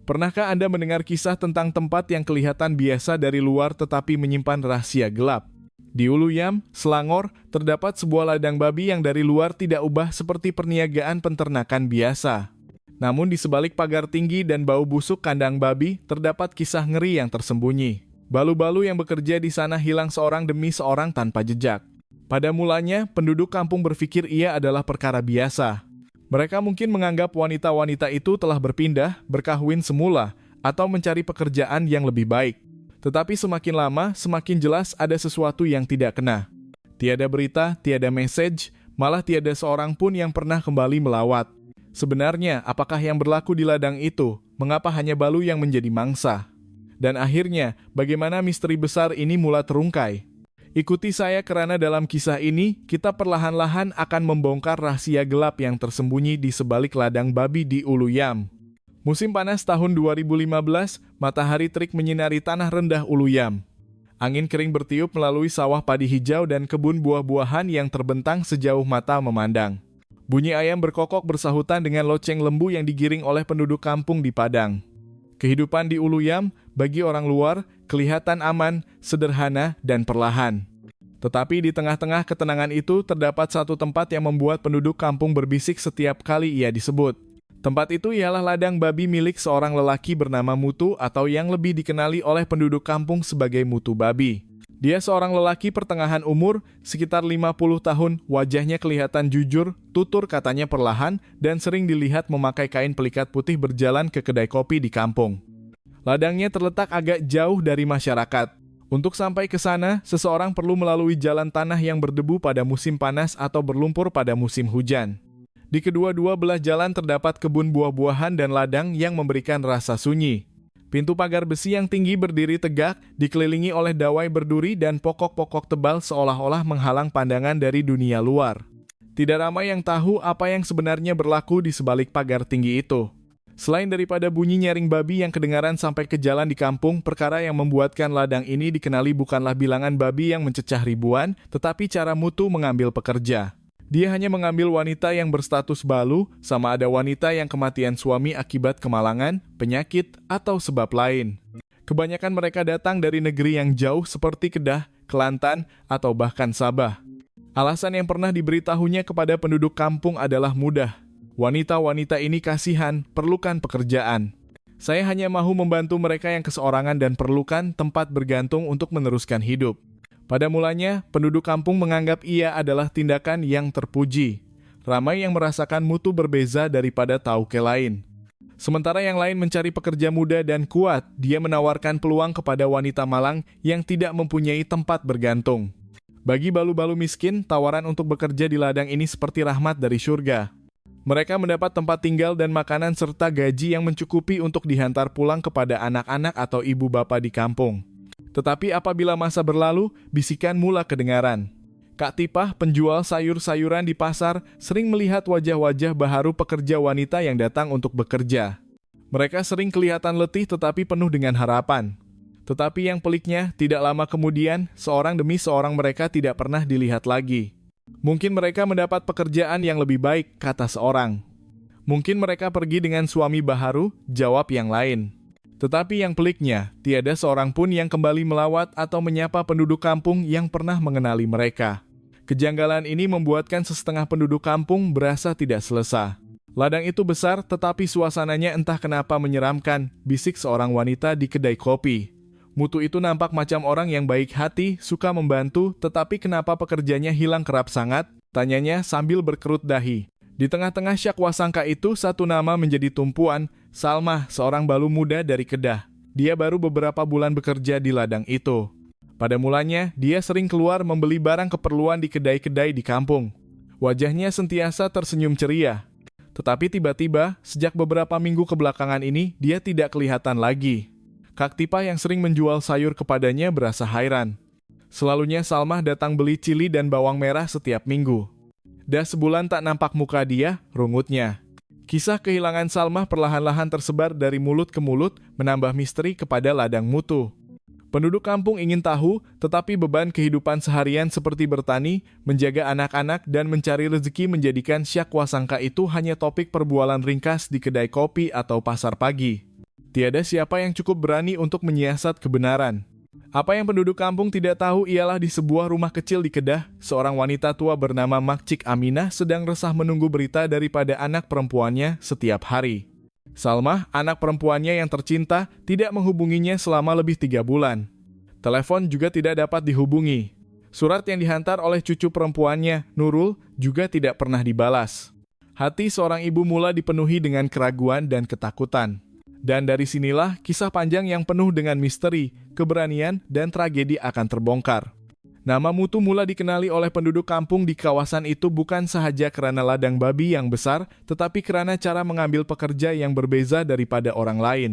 Pernahkah Anda mendengar kisah tentang tempat yang kelihatan biasa dari luar tetapi menyimpan rahasia gelap? Di Uluyam, Selangor, terdapat sebuah ladang babi yang dari luar tidak ubah seperti perniagaan peternakan biasa. Namun di sebalik pagar tinggi dan bau busuk kandang babi, terdapat kisah ngeri yang tersembunyi. Balu-balu yang bekerja di sana hilang seorang demi seorang tanpa jejak. Pada mulanya, penduduk kampung berpikir ia adalah perkara biasa. Mereka mungkin menganggap wanita-wanita itu telah berpindah, berkahwin semula, atau mencari pekerjaan yang lebih baik. Tetapi semakin lama, semakin jelas ada sesuatu yang tidak kena. Tiada berita, tiada message, malah tiada seorang pun yang pernah kembali melawat. Sebenarnya, apakah yang berlaku di ladang itu? Mengapa hanya Balu yang menjadi mangsa? Dan akhirnya, bagaimana misteri besar ini mula terungkai? Ikuti saya karena dalam kisah ini, kita perlahan-lahan akan membongkar rahasia gelap yang tersembunyi di sebalik ladang babi di Uluyam. Musim panas tahun 2015, matahari terik menyinari tanah rendah Uluyam. Angin kering bertiup melalui sawah padi hijau dan kebun buah-buahan yang terbentang sejauh mata memandang. Bunyi ayam berkokok bersahutan dengan loceng lembu yang digiring oleh penduduk kampung di padang. Kehidupan di Uluyam, bagi orang luar, kelihatan aman, sederhana, dan perlahan. Tetapi di tengah-tengah ketenangan itu terdapat satu tempat yang membuat penduduk kampung berbisik setiap kali ia disebut. Tempat itu ialah ladang babi milik seorang lelaki bernama Mutu atau yang lebih dikenali oleh penduduk kampung sebagai Mutu Babi. Dia seorang lelaki pertengahan umur, sekitar 50 tahun, wajahnya kelihatan jujur, tutur katanya perlahan, dan sering dilihat memakai kain pelikat putih berjalan ke kedai kopi di kampung. Ladangnya terletak agak jauh dari masyarakat. Untuk sampai ke sana, seseorang perlu melalui jalan tanah yang berdebu pada musim panas atau berlumpur pada musim hujan. Di kedua-dua belah jalan terdapat kebun buah-buahan dan ladang yang memberikan rasa sunyi. Pintu pagar besi yang tinggi berdiri tegak, dikelilingi oleh dawai berduri dan pokok-pokok tebal seolah-olah menghalang pandangan dari dunia luar. Tidak ramai yang tahu apa yang sebenarnya berlaku di sebalik pagar tinggi itu. Selain daripada bunyi nyaring babi yang kedengaran sampai ke jalan di kampung, perkara yang membuatkan ladang ini dikenali bukanlah bilangan babi yang mencecah ribuan, tetapi cara Mutu mengambil pekerja. Dia hanya mengambil wanita yang berstatus balu, sama ada wanita yang kematian suami akibat kemalangan, penyakit, atau sebab lain. Kebanyakan mereka datang dari negeri yang jauh seperti Kedah, Kelantan, atau bahkan Sabah. Alasan yang pernah diberitahunya kepada penduduk kampung adalah mudah. Wanita-wanita ini kasihan, perlukan pekerjaan. Saya hanya mahu membantu mereka yang keseorangan dan perlukan tempat bergantung untuk meneruskan hidup. Pada mulanya, penduduk kampung menganggap ia adalah tindakan yang terpuji. Ramai yang merasakan Mutu berbeza daripada tauke lain. Sementara yang lain mencari pekerja muda dan kuat, dia menawarkan peluang kepada wanita malang yang tidak mempunyai tempat bergantung. Bagi balu-balu miskin, tawaran untuk bekerja di ladang ini seperti rahmat dari surga. Mereka mendapat tempat tinggal dan makanan serta gaji yang mencukupi untuk dihantar pulang kepada anak-anak atau ibu bapa di kampung. Tetapi apabila masa berlalu, bisikan mula kedengaran. Kak Tipah, penjual sayur-sayuran di pasar, sering melihat wajah-wajah baharu pekerja wanita yang datang untuk bekerja. Mereka sering kelihatan letih tetapi penuh dengan harapan. Tetapi yang peliknya, tidak lama kemudian, seorang demi seorang mereka tidak pernah dilihat lagi. Mungkin mereka mendapat pekerjaan yang lebih baik, kata seorang. Mungkin mereka pergi dengan suami baharu, jawab yang lain. Tetapi yang peliknya, tiada seorang pun yang kembali melawat atau menyapa penduduk kampung yang pernah mengenali mereka. Kejanggalan ini membuatkan sesetengah penduduk kampung berasa tidak selesa. Ladang itu besar tetapi suasananya entah kenapa menyeramkan, bisik seorang wanita di kedai kopi. Mutu itu nampak macam orang yang baik hati, suka membantu, tetapi kenapa pekerjanya hilang kerap sangat? Tanyanya sambil berkerut dahi. Di tengah-tengah syakwasangka itu, satu nama menjadi tumpuan, Salmah, seorang balu muda dari Kedah. Dia baru beberapa bulan bekerja di ladang itu. Pada mulanya, dia sering keluar membeli barang keperluan di kedai-kedai di kampung. Wajahnya sentiasa tersenyum ceria. Tetapi tiba-tiba, sejak beberapa minggu kebelakangan ini, dia tidak kelihatan lagi. Kak Tipah yang sering menjual sayur kepadanya berasa hairan. Selalunya Salmah datang beli cili dan bawang merah setiap minggu. Dah sebulan tak nampak muka dia, rungutnya. Kisah kehilangan Salmah perlahan-lahan tersebar dari mulut ke mulut, menambah misteri kepada ladang Mutu. Penduduk kampung ingin tahu, tetapi beban kehidupan seharian seperti bertani, menjaga anak-anak, dan mencari rezeki menjadikan syakwasangka itu hanya topik perbualan ringkas di kedai kopi atau pasar pagi. Tiada siapa yang cukup berani untuk menyiasat kebenaran. Apa yang penduduk kampung tidak tahu ialah di sebuah rumah kecil di Kedah, seorang wanita tua bernama Makcik Aminah sedang resah menunggu berita daripada anak perempuannya setiap hari. Salmah, anak perempuannya yang tercinta, tidak menghubunginya selama lebih 3 bulan. Telepon juga tidak dapat dihubungi. Surat yang dihantar oleh cucu perempuannya, Nurul, juga tidak pernah dibalas. Hati seorang ibu mula dipenuhi dengan keraguan dan ketakutan. Dan dari sinilah kisah panjang yang penuh dengan misteri, keberanian, dan tragedi akan terbongkar. Nama Mutu mula dikenali oleh penduduk kampung di kawasan itu bukan sahaja karena ladang babi yang besar, tetapi karena cara mengambil pekerja yang berbeza daripada orang lain.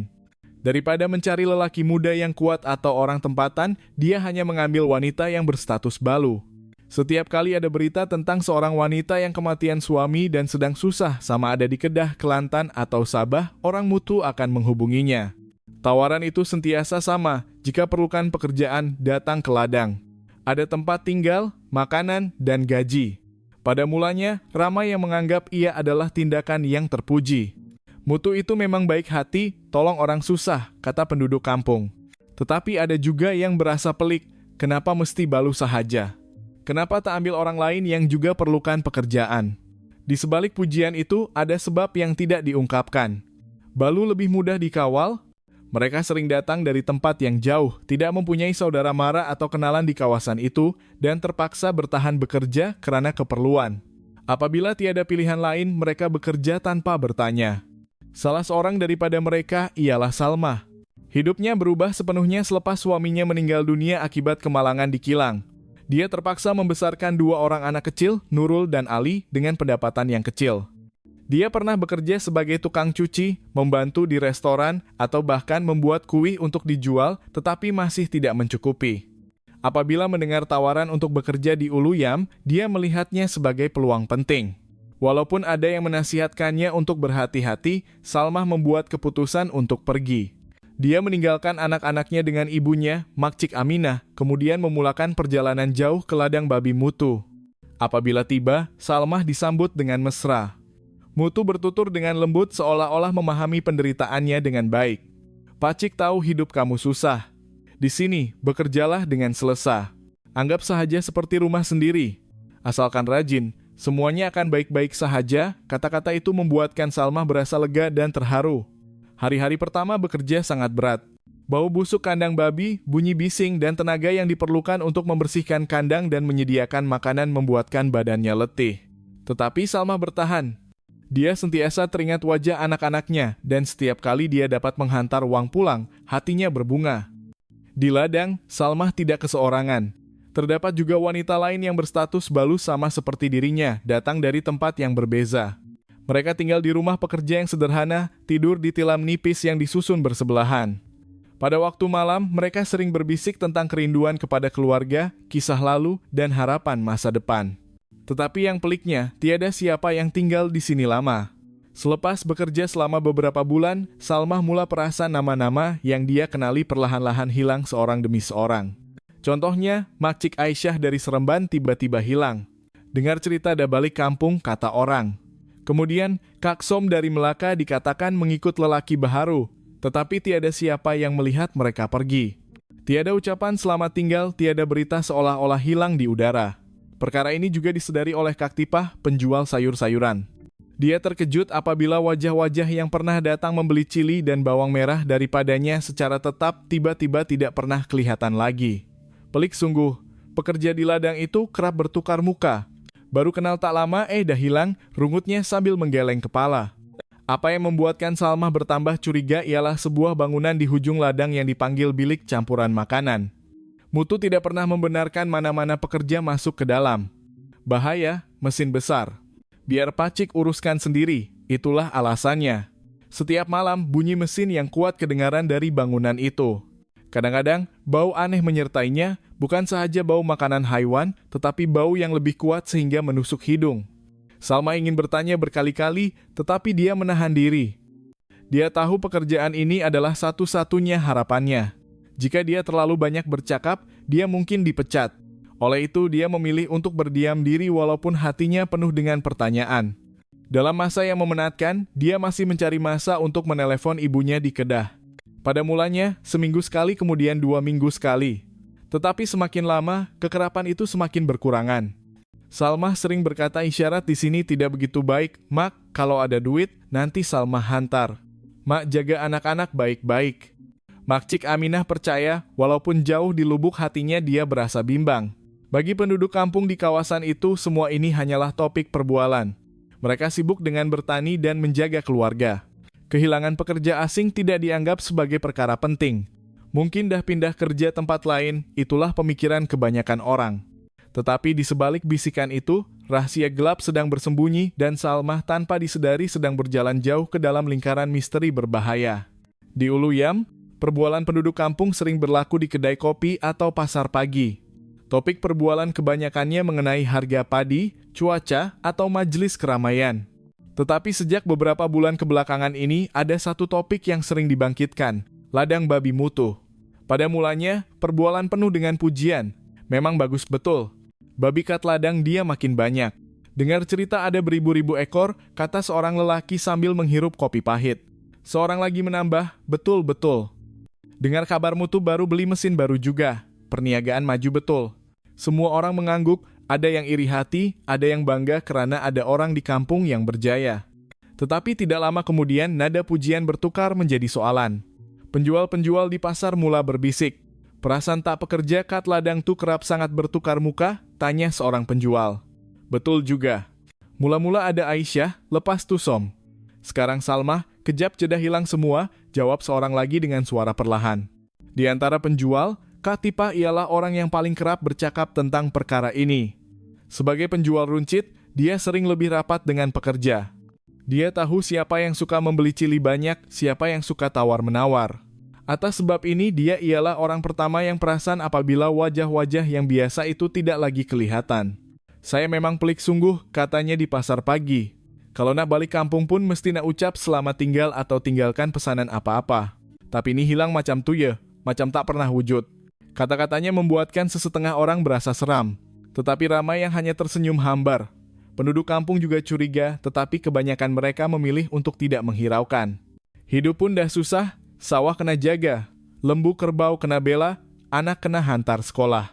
Daripada mencari lelaki muda yang kuat atau orang tempatan, dia hanya mengambil wanita yang berstatus balu. Setiap kali ada berita tentang seorang wanita yang kematian suami dan sedang susah sama ada di Kedah, Kelantan, atau Sabah, orang Mutu akan menghubunginya. Tawaran itu sentiasa sama, jika perlukan pekerjaan, datang ke ladang. Ada tempat tinggal, makanan, dan gaji. Pada mulanya, ramai yang menganggap ia adalah tindakan yang terpuji. Mutu itu memang baik hati, tolong orang susah, kata penduduk kampung. Tetapi ada juga yang berasa pelik, kenapa mesti balu sahaja? Kenapa tak ambil orang lain yang juga perlukan pekerjaan? Di sebalik pujian itu ada sebab yang tidak diungkapkan. Balu lebih mudah dikawal. Mereka sering datang dari tempat yang jauh, tidak mempunyai saudara mara atau kenalan di kawasan itu, dan terpaksa bertahan bekerja karena keperluan. Apabila tiada pilihan lain, mereka bekerja tanpa bertanya. Salah seorang daripada mereka ialah Salmah. Hidupnya berubah sepenuhnya selepas suaminya meninggal dunia akibat kemalangan di kilang. Dia terpaksa membesarkan 2 orang anak kecil, Nurul dan Ali, dengan pendapatan yang kecil. Dia pernah bekerja sebagai tukang cuci, membantu di restoran, atau bahkan membuat kuih untuk dijual, tetapi masih tidak mencukupi. Apabila mendengar tawaran untuk bekerja di Uluyam, dia melihatnya sebagai peluang penting. Walaupun ada yang menasihatkannya untuk berhati-hati, Salmah membuat keputusan untuk pergi. Dia meninggalkan anak-anaknya dengan ibunya, Makcik Aminah, kemudian memulakan perjalanan jauh ke ladang babi Mutu. Apabila tiba, Salmah disambut dengan mesra. Mutu bertutur dengan lembut seolah-olah memahami penderitaannya dengan baik. Pacik tahu hidup kamu susah. Di sini, bekerjalah dengan selesa. Anggap sahaja seperti rumah sendiri. Asalkan rajin, semuanya akan baik-baik sahaja. Kata-kata itu membuatkan Salmah berasa lega dan terharu. Hari-hari pertama bekerja sangat berat. Bau busuk kandang babi, bunyi bising, dan tenaga yang diperlukan untuk membersihkan kandang dan menyediakan makanan membuatkan badannya letih. Tetapi Salmah bertahan. Dia sentiasa teringat wajah anak-anaknya, dan setiap kali dia dapat menghantar uang pulang, hatinya berbunga. Di ladang, Salmah tidak keseorangan. Terdapat juga wanita lain yang berstatus balu sama seperti dirinya, datang dari tempat yang berbeza. Mereka tinggal di rumah pekerja yang sederhana, tidur di tilam nipis yang disusun bersebelahan. Pada waktu malam, mereka sering berbisik tentang kerinduan kepada keluarga, kisah lalu, dan harapan masa depan. Tetapi yang peliknya, tiada siapa yang tinggal di sini lama. Selepas bekerja selama beberapa bulan, Salmah mula perasa nama-nama yang dia kenali perlahan-lahan hilang seorang demi seorang. Contohnya, Makcik Aisyah dari Seremban tiba-tiba hilang. Dengar cerita ada balik kampung, kata orang. Kemudian, Kak Som dari Melaka dikatakan mengikut lelaki baharu, tetapi tiada siapa yang melihat mereka pergi. Tiada ucapan selamat tinggal, tiada berita seolah-olah hilang di udara. Perkara ini juga disedari oleh Kak Tipah, penjual sayur-sayuran. Dia terkejut apabila wajah-wajah yang pernah datang membeli cili dan bawang merah daripadanya secara tetap tiba-tiba tidak pernah kelihatan lagi. Pelik sungguh, pekerja di ladang itu kerap bertukar muka. Baru kenal tak lama, dah hilang, rungutnya sambil menggeleng kepala. Apa yang membuatkan Salmah bertambah curiga ialah sebuah bangunan di hujung ladang yang dipanggil bilik campuran makanan. Mutu tidak pernah membenarkan mana-mana pekerja masuk ke dalam. Bahaya, mesin besar. Biar Pacik uruskan sendiri, itulah alasannya. Setiap malam, bunyi mesin yang kuat kedengaran dari bangunan itu. Kadang-kadang, bau aneh menyertainya, bukan sahaja bau makanan haiwan, tetapi bau yang lebih kuat sehingga menusuk hidung. Salmah ingin bertanya berkali-kali, tetapi dia menahan diri. Dia tahu pekerjaan ini adalah satu-satunya harapannya. Jika dia terlalu banyak bercakap, dia mungkin dipecat. Oleh itu, dia memilih untuk berdiam diri walaupun hatinya penuh dengan pertanyaan. Dalam masa yang memenatkan, dia masih mencari masa untuk menelepon ibunya di Kedah. Pada mulanya, seminggu sekali kemudian 2 minggu sekali. Tetapi semakin lama, kekerapan itu semakin berkurangan. Salmah sering berkata isyarat di sini tidak begitu baik. Mak, kalau ada duit, nanti Salmah hantar. Mak jaga anak-anak baik-baik. Makcik Aminah percaya, walaupun jauh di lubuk hatinya dia berasa bimbang. Bagi penduduk kampung di kawasan itu, semua ini hanyalah topik perbualan. Mereka sibuk dengan bertani dan menjaga keluarga. Kehilangan pekerja asing tidak dianggap sebagai perkara penting. Mungkin dah pindah kerja tempat lain, itulah pemikiran kebanyakan orang. Tetapi di sebalik bisikan itu, rahasia gelap sedang bersembunyi dan Salmah tanpa disedari sedang berjalan jauh ke dalam lingkaran misteri berbahaya. Di Ulu Yam, perbualan penduduk kampung sering berlaku di kedai kopi atau pasar pagi. Topik perbualan kebanyakannya mengenai harga padi, cuaca, atau majelis keramaian. Tetapi sejak beberapa bulan kebelakangan ini ada satu topik yang sering dibangkitkan, ladang babi mutu. Pada mulanya, perbualan penuh dengan pujian. Memang bagus betul. Babi kat ladang dia makin banyak. Dengar cerita ada beribu-ribu ekor, kata seorang lelaki sambil menghirup kopi pahit. Seorang lagi menambah, betul-betul. Dengar kabar mutu baru beli mesin baru juga. Perniagaan maju betul. Semua orang mengangguk. Ada yang iri hati, ada yang bangga karena ada orang di kampung yang berjaya. Tetapi tidak lama kemudian nada pujian bertukar menjadi soalan. Penjual-penjual di pasar mula berbisik. Perasaan tak pekerja kat ladang tu kerap sangat bertukar muka, tanya seorang penjual. Betul juga. Mula-mula ada Aisyah, lepas tu Som. Sekarang Salmah, kejap jeda hilang semua, jawab seorang lagi dengan suara perlahan. Di antara penjual, Kak Tipah ialah orang yang paling kerap bercakap tentang perkara ini. Sebagai penjual runcit, dia sering lebih rapat dengan pekerja. Dia tahu siapa yang suka membeli cili banyak, siapa yang suka tawar-menawar. Atas sebab ini, dia ialah orang pertama yang perasan apabila wajah-wajah yang biasa itu tidak lagi kelihatan. Saya memang pelik sungguh, katanya di pasar pagi. Kalau nak balik kampung pun mesti nak ucap selamat tinggal atau tinggalkan pesanan apa-apa. Tapi ini hilang macam tu ya, macam tak pernah wujud. Kata-katanya membuatkan sesetengah orang berasa seram, tetapi ramai yang hanya tersenyum hambar. Penduduk kampung juga curiga, tetapi kebanyakan mereka memilih untuk tidak menghiraukan. Hidup pun dah susah, sawah kena jaga, lembu kerbau kena bela, anak kena hantar sekolah.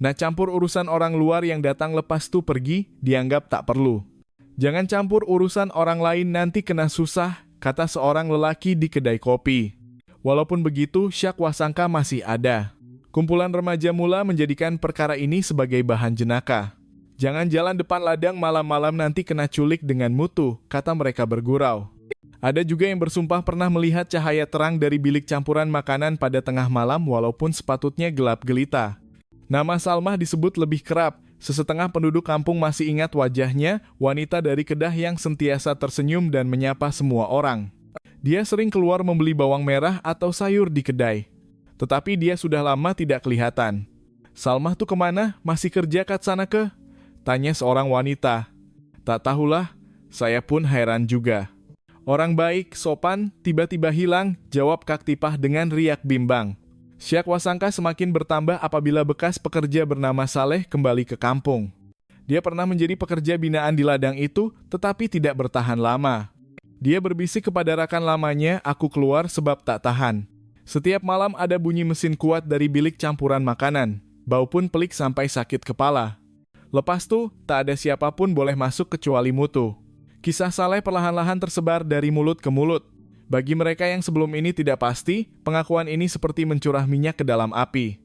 Nah campur urusan orang luar yang datang lepas tu pergi, dianggap tak perlu. Jangan campur urusan orang lain nanti kena susah, kata seorang lelaki di kedai kopi. Walaupun begitu, syak wasangka masih ada. Kumpulan remaja mula menjadikan perkara ini sebagai bahan jenaka. Jangan jalan depan ladang malam-malam nanti kena culik dengan mutu, kata mereka bergurau. Ada juga yang bersumpah pernah melihat cahaya terang dari bilik campuran makanan pada tengah malam walaupun sepatutnya gelap gelita. Nama Salmah disebut lebih kerap. Sesetengah penduduk kampung masih ingat wajahnya, wanita dari Kedah yang sentiasa tersenyum dan menyapa semua orang. Dia sering keluar membeli bawang merah atau sayur di kedai. Tetapi dia sudah lama tidak kelihatan. Salmah tuh kemana? Masih kerja kat sana ke? Tanya seorang wanita. Tak tahulah, saya pun heran juga. Orang baik, sopan, tiba-tiba hilang, jawab Kak Tipah dengan riak bimbang. Syak wasangka semakin bertambah apabila bekas pekerja bernama Saleh kembali ke kampung. Dia pernah menjadi pekerja binaan di ladang itu, tetapi tidak bertahan lama. Dia berbisik kepada rakan lamanya, aku keluar sebab tak tahan. Setiap malam ada bunyi mesin kuat dari bilik campuran makanan. Bau pun pelik sampai sakit kepala. Lepas tu, tak ada siapapun boleh masuk kecuali mutu. Kisah Saleh perlahan-lahan tersebar dari mulut ke mulut. Bagi mereka yang sebelum ini tidak pasti, pengakuan ini seperti mencurah minyak ke dalam api.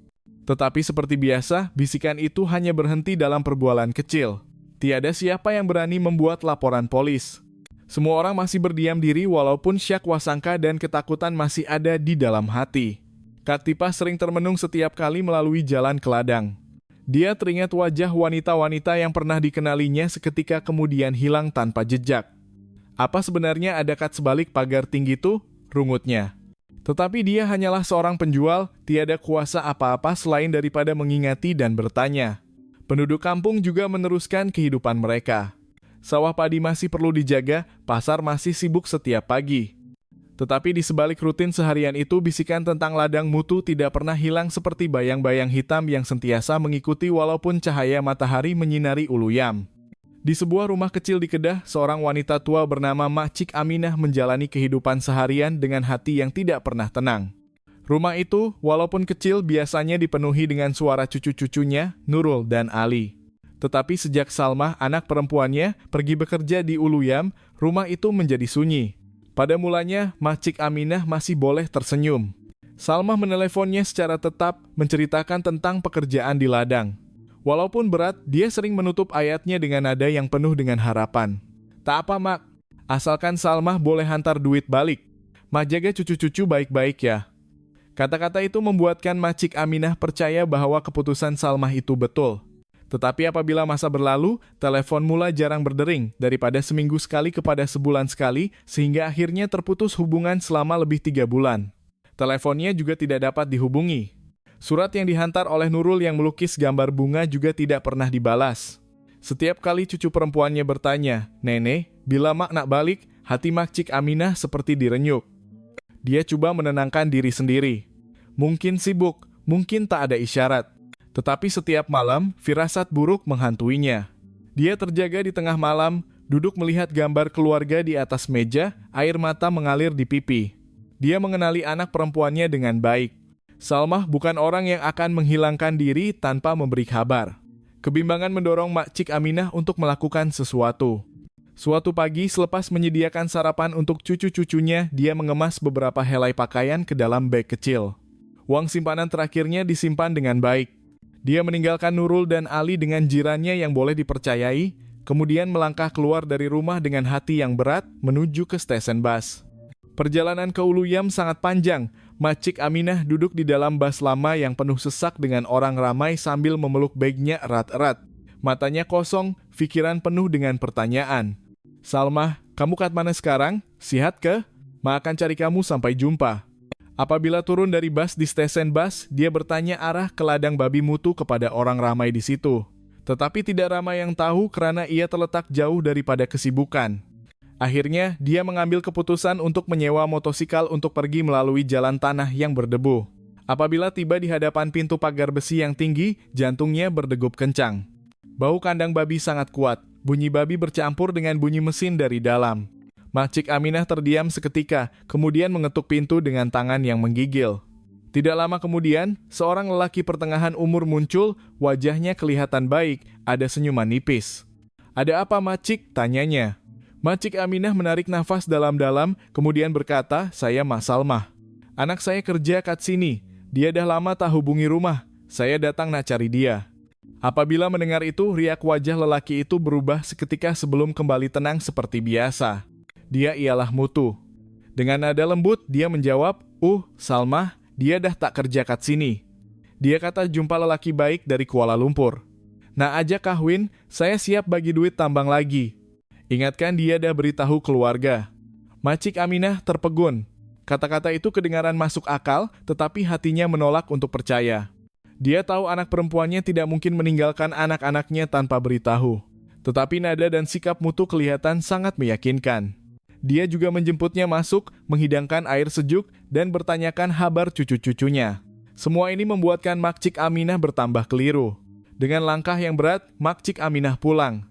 Tetapi seperti biasa, bisikan itu hanya berhenti dalam perbualan kecil. Tiada siapa yang berani membuat laporan polis. Semua orang masih berdiam diri walaupun syak wasangka dan ketakutan masih ada di dalam hati. Kak Tipah sering termenung setiap kali melalui jalan ke ladang. Dia teringat wajah wanita-wanita yang pernah dikenalinya seketika kemudian hilang tanpa jejak. Apa sebenarnya ada kat sebalik pagar tinggi itu? Rungutnya. Tetapi dia hanyalah seorang penjual, tiada kuasa apa-apa selain daripada mengingati dan bertanya. Penduduk kampung juga meneruskan kehidupan mereka. Sawah padi masih perlu dijaga, pasar masih sibuk setiap pagi. Tetapi di sebalik rutin seharian itu, bisikan tentang ladang mutu tidak pernah hilang seperti bayang-bayang hitam yang sentiasa mengikuti walaupun cahaya matahari menyinari Ulu Yam. Di sebuah rumah kecil di Kedah, seorang wanita tua bernama Makcik Aminah menjalani kehidupan seharian dengan hati yang tidak pernah tenang. Rumah itu, walaupun kecil, biasanya dipenuhi dengan suara cucu-cucunya, Nurul dan Ali. Tetapi sejak Salmah, anak perempuannya, pergi bekerja di Uluyam, rumah itu menjadi sunyi. Pada mulanya, Makcik Aminah masih boleh tersenyum. Salmah meneleponnya secara tetap, menceritakan tentang pekerjaan di ladang. Walaupun berat, dia sering menutup ayatnya dengan nada yang penuh dengan harapan. Tak apa, Mak. Asalkan Salmah boleh hantar duit balik. Mak jaga cucu-cucu baik-baik ya. Kata-kata itu membuatkan Makcik Aminah percaya bahwa keputusan Salmah itu betul. Tetapi apabila masa berlalu, telepon mula jarang berdering daripada seminggu sekali kepada sebulan sekali, sehingga akhirnya terputus hubungan selama lebih 3 bulan. Teleponnya juga tidak dapat dihubungi. Surat yang dihantar oleh Nurul yang melukis gambar bunga juga tidak pernah dibalas. Setiap kali cucu perempuannya bertanya, "Nenek, bila Mak nak balik?" hati Makcik Aminah seperti direnyuk. Dia coba menenangkan diri sendiri. Mungkin sibuk, mungkin tak ada isyarat. Tetapi setiap malam, firasat buruk menghantuinya. Dia terjaga di tengah malam, duduk melihat gambar keluarga di atas meja, air mata mengalir di pipi. Dia mengenali anak perempuannya dengan baik. Salmah bukan orang yang akan menghilangkan diri tanpa memberi kabar. Kebimbangan mendorong Makcik Aminah untuk melakukan sesuatu. Suatu pagi selepas menyediakan sarapan untuk cucu-cucunya, dia mengemas beberapa helai pakaian ke dalam beg kecil. Uang simpanan terakhirnya disimpan dengan baik. Dia meninggalkan Nurul dan Ali dengan jirannya yang boleh dipercayai, kemudian melangkah keluar dari rumah dengan hati yang berat menuju ke stesen bus. Perjalanan ke Uluyam sangat panjang. Makcik Aminah duduk di dalam bus lama yang penuh sesak dengan orang ramai sambil memeluk bagnya erat-erat. Matanya kosong, pikiran penuh dengan pertanyaan. "Salmah, kamu kat mana sekarang? Sihat ke? Ma akan cari kamu sampai jumpa." Apabila turun dari bus di stesen bus, dia bertanya arah ke ladang babi mutu kepada orang ramai di situ. Tetapi tidak ramai yang tahu karena ia terletak jauh daripada kesibukan. Akhirnya, dia mengambil keputusan untuk menyewa motosikal untuk pergi melalui jalan tanah yang berdebu. Apabila tiba di hadapan pintu pagar besi yang tinggi, jantungnya berdegup kencang. Bau kandang babi sangat kuat. Bunyi babi bercampur dengan bunyi mesin dari dalam. Makcik Aminah terdiam seketika, kemudian mengetuk pintu dengan tangan yang menggigil. Tidak lama kemudian, seorang lelaki pertengahan umur muncul, wajahnya kelihatan baik, ada senyuman nipis. "Ada apa, Makcik?" tanyanya. Makcik Aminah menarik nafas dalam-dalam, kemudian berkata, "Saya Mak Salmah. Anak saya kerja kat sini. Dia dah lama tak hubungi rumah. Saya datang nak cari dia." Apabila mendengar itu, riak wajah lelaki itu berubah seketika sebelum kembali tenang seperti biasa. Dia ialah Mutu. Dengan nada lembut, dia menjawab, Salmah, dia dah tak kerja kat sini." Dia kata jumpa lelaki baik dari Kuala Lumpur. "Nak ajak kahwin, saya siap bagi duit tambang lagi." Ingatkan dia dah beritahu keluarga. Makcik Aminah terpegun. Kata-kata itu kedengaran masuk akal, tetapi hatinya menolak untuk percaya. Dia tahu anak perempuannya tidak mungkin meninggalkan anak-anaknya tanpa beritahu. Tetapi nada dan sikap Mutu kelihatan sangat meyakinkan. Dia juga menjemputnya masuk, menghidangkan air sejuk, dan bertanyakan kabar cucu-cucunya. Semua ini membuatkan Makcik Aminah bertambah keliru. Dengan langkah yang berat, Makcik Aminah pulang.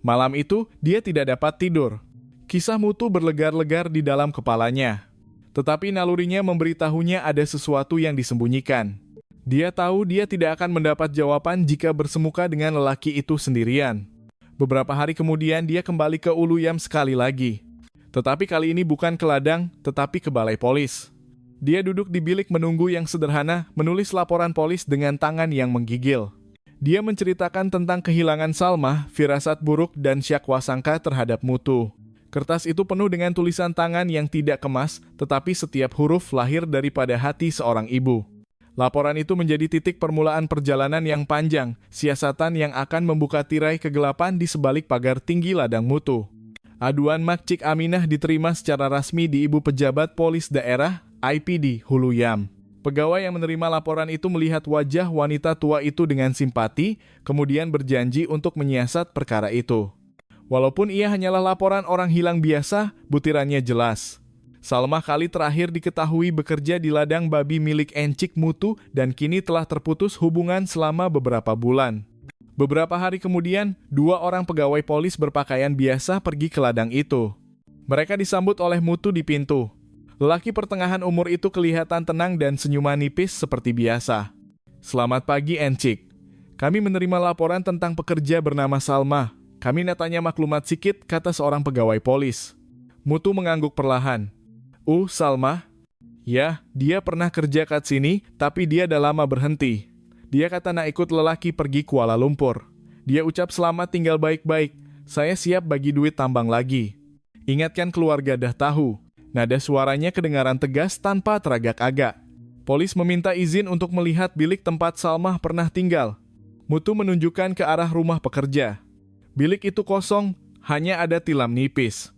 Malam itu, dia tidak dapat tidur. Kisah Mutu berlegar-legar di dalam kepalanya. Tetapi nalurinya memberitahunya ada sesuatu yang disembunyikan. Dia tahu dia tidak akan mendapat jawaban jika bersemuka dengan lelaki itu sendirian. Beberapa hari kemudian dia kembali ke Uluyam sekali lagi. Tetapi kali ini bukan ke ladang, tetapi ke balai polis. Dia duduk di bilik menunggu yang sederhana, menulis laporan polis dengan tangan yang menggigil. Dia menceritakan tentang kehilangan Salmah, firasat buruk dan syakwasangka terhadap Mutu. Kertas itu penuh dengan tulisan tangan yang tidak kemas, tetapi setiap huruf lahir daripada hati seorang ibu. Laporan itu menjadi titik permulaan perjalanan yang panjang, siasatan yang akan membuka tirai kegelapan di sebalik pagar tinggi ladang Mutu. Aduan Makcik Aminah diterima secara rasmi di Ibu Pejabat Polis Daerah, IPD, Uluyam. Pegawai yang menerima laporan itu melihat wajah wanita tua itu dengan simpati, kemudian berjanji untuk menyiasat perkara itu. Walaupun ia hanyalah laporan orang hilang biasa, butirannya jelas. Salmah kali terakhir diketahui bekerja di ladang babi milik Encik Mutu dan kini telah terputus hubungan selama beberapa bulan. Beberapa hari kemudian, 2 orang pegawai polis berpakaian biasa pergi ke ladang itu. Mereka disambut oleh Mutu di pintu. Lelaki pertengahan umur itu kelihatan tenang dan senyuman nipis seperti biasa. "Selamat pagi, Encik. Kami menerima laporan tentang pekerja bernama Salma. Kami tanya maklumat sikit," kata seorang pegawai polis. Mutu mengangguk perlahan. Salma? Ya, dia pernah kerja kat sini, tapi dia dah lama berhenti. Dia kata nak ikut lelaki pergi Kuala Lumpur. Dia ucap selamat tinggal baik-baik. Saya siap bagi duit tambang lagi. Ingatkan keluarga dah tahu." Nada suaranya kedengaran tegas tanpa teragak-agak. Polis meminta izin untuk melihat bilik tempat Salma pernah tinggal. Mutu menunjukkan ke arah rumah pekerja. Bilik itu kosong, hanya ada tilam nipis.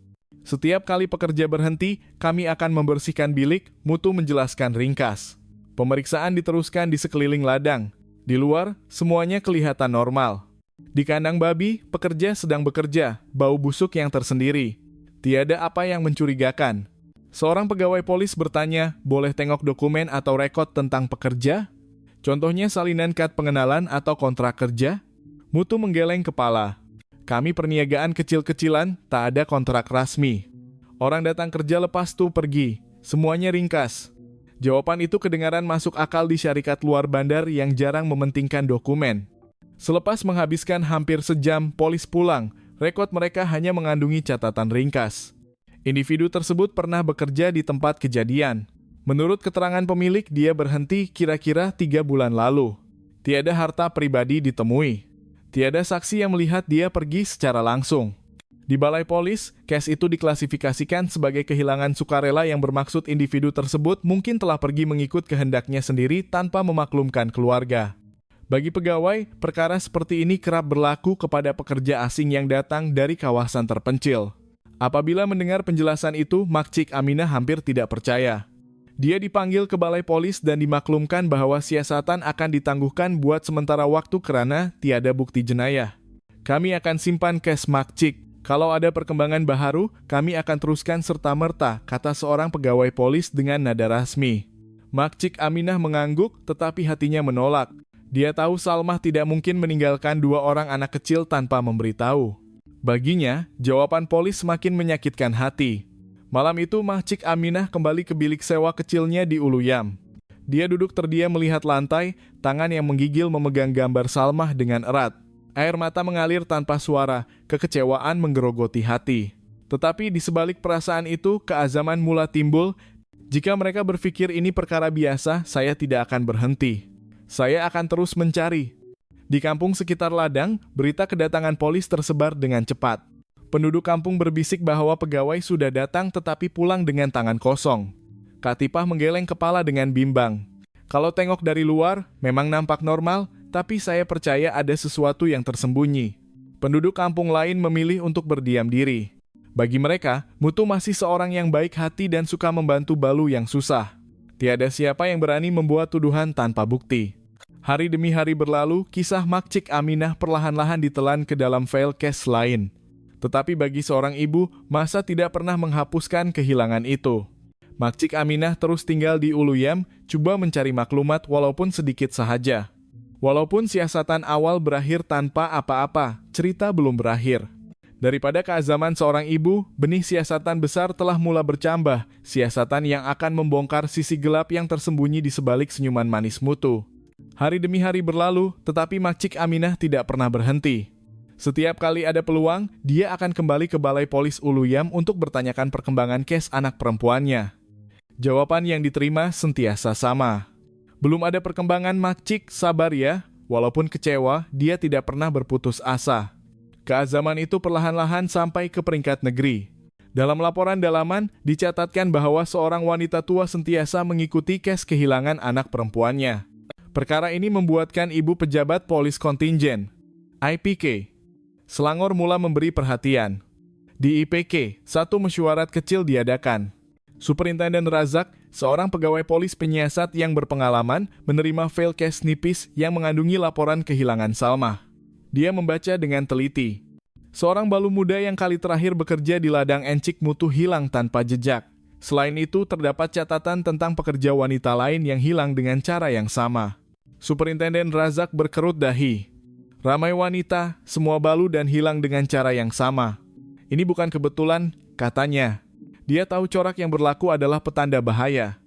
"Setiap kali pekerja berhenti, kami akan membersihkan bilik," Mutu menjelaskan ringkas. Pemeriksaan diteruskan di sekeliling ladang. Di luar, semuanya kelihatan normal. Di kandang babi, pekerja sedang bekerja, bau busuk yang tersendiri. Tiada apa yang mencurigakan. Seorang pegawai polis bertanya, "Boleh tengok dokumen atau rekod tentang pekerja? Contohnya salinan kad pengenalan atau kontrak kerja?" Mutu menggeleng kepala. "Kami perniagaan kecil-kecilan, tak ada kontrak rasmi. Orang datang kerja lepas tu pergi. Semuanya ringkas." Jawaban itu kedengaran masuk akal di syarikat luar bandar yang jarang mementingkan dokumen. Selepas menghabiskan hampir sejam, polis pulang. Rekod mereka hanya mengandungi catatan ringkas. Individu tersebut pernah bekerja di tempat kejadian. Menurut keterangan pemilik, dia berhenti kira-kira 3 bulan lalu. Tiada harta pribadi ditemui. Tiada saksi yang melihat dia pergi secara langsung. Di balai polis, kes itu diklasifikasikan sebagai kehilangan sukarela yang bermaksud individu tersebut mungkin telah pergi mengikut kehendaknya sendiri tanpa memaklumkan keluarga. Bagi pegawai, perkara seperti ini kerap berlaku kepada pekerja asing yang datang dari kawasan terpencil. Apabila mendengar penjelasan itu, Makcik Aminah hampir tidak percaya. Dia dipanggil ke balai polis dan dimaklumkan bahwa siasatan akan ditangguhkan buat sementara waktu kerana tiada bukti jenayah. "Kami akan simpan kes Makcik. Kalau ada perkembangan baharu, kami akan teruskan serta-merta," kata seorang pegawai polis dengan nada rasmi. Makcik Aminah mengangguk, tetapi hatinya menolak. Dia tahu Salmah tidak mungkin meninggalkan 2 orang anak kecil tanpa memberitahu. Baginya, jawaban polis semakin menyakitkan hati. Malam itu, Makcik Aminah kembali ke bilik sewa kecilnya di Uluyam. Dia duduk terdiam melihat lantai, tangan yang menggigil memegang gambar Salmah dengan erat. Air mata mengalir tanpa suara, kekecewaan menggerogoti hati. Tetapi di sebalik perasaan itu, keazaman mula timbul. Jika mereka berpikir ini perkara biasa, saya tidak akan berhenti. Saya akan terus mencari. Di kampung sekitar ladang, berita kedatangan polis tersebar dengan cepat. Penduduk kampung berbisik bahwa pegawai sudah datang tetapi pulang dengan tangan kosong. Katipah menggeleng kepala dengan bimbang. "Kalau tengok dari luar, memang nampak normal, tapi saya percaya ada sesuatu yang tersembunyi." Penduduk kampung lain memilih untuk berdiam diri. Bagi mereka, Mutu masih seorang yang baik hati dan suka membantu balu yang susah. Tiada siapa yang berani membuat tuduhan tanpa bukti. Hari demi hari berlalu, kisah Makcik Aminah perlahan-lahan ditelan ke dalam file case lain. Tetapi bagi seorang ibu, masa tidak pernah menghapuskan kehilangan itu. Makcik Aminah terus tinggal di Uluyam, coba mencari maklumat walaupun sedikit sahaja. Walaupun siasatan awal berakhir tanpa apa-apa, cerita belum berakhir. Daripada keazaman seorang ibu, benih siasatan besar telah mula bercambah, siasatan yang akan membongkar sisi gelap yang tersembunyi di sebalik senyuman manis Mutu. Hari demi hari berlalu, tetapi Makcik Aminah tidak pernah berhenti. Setiap kali ada peluang, dia akan kembali ke balai polis Uluyam untuk bertanyakan perkembangan kes anak perempuannya. Jawaban yang diterima sentiasa sama. "Belum ada perkembangan, Makcik, sabar ya." Walaupun kecewa, dia tidak pernah berputus asa. Keazaman itu perlahan-lahan sampai ke peringkat negeri. Dalam laporan dalaman, dicatatkan bahwa seorang wanita tua sentiasa mengikuti kes kehilangan anak perempuannya. Perkara ini membuatkan ibu pejabat polis kontingen, IPK, Selangor mulai memberi perhatian. Di IPK, satu mesyuarat kecil diadakan. Superintenden Razak, seorang pegawai polis penyiasat yang berpengalaman, menerima file case nipis yang mengandungi laporan kehilangan Salmah. Dia membaca dengan teliti. Seorang balu muda yang kali terakhir bekerja di ladang Encik Mutu hilang tanpa jejak. Selain itu, terdapat catatan tentang pekerja wanita lain yang hilang dengan cara yang sama. Superintenden Razak berkerut dahi. Ramai wanita, semua balu dan hilang dengan cara yang sama. Ini bukan kebetulan, katanya. Dia tahu corak yang berlaku adalah petanda bahaya.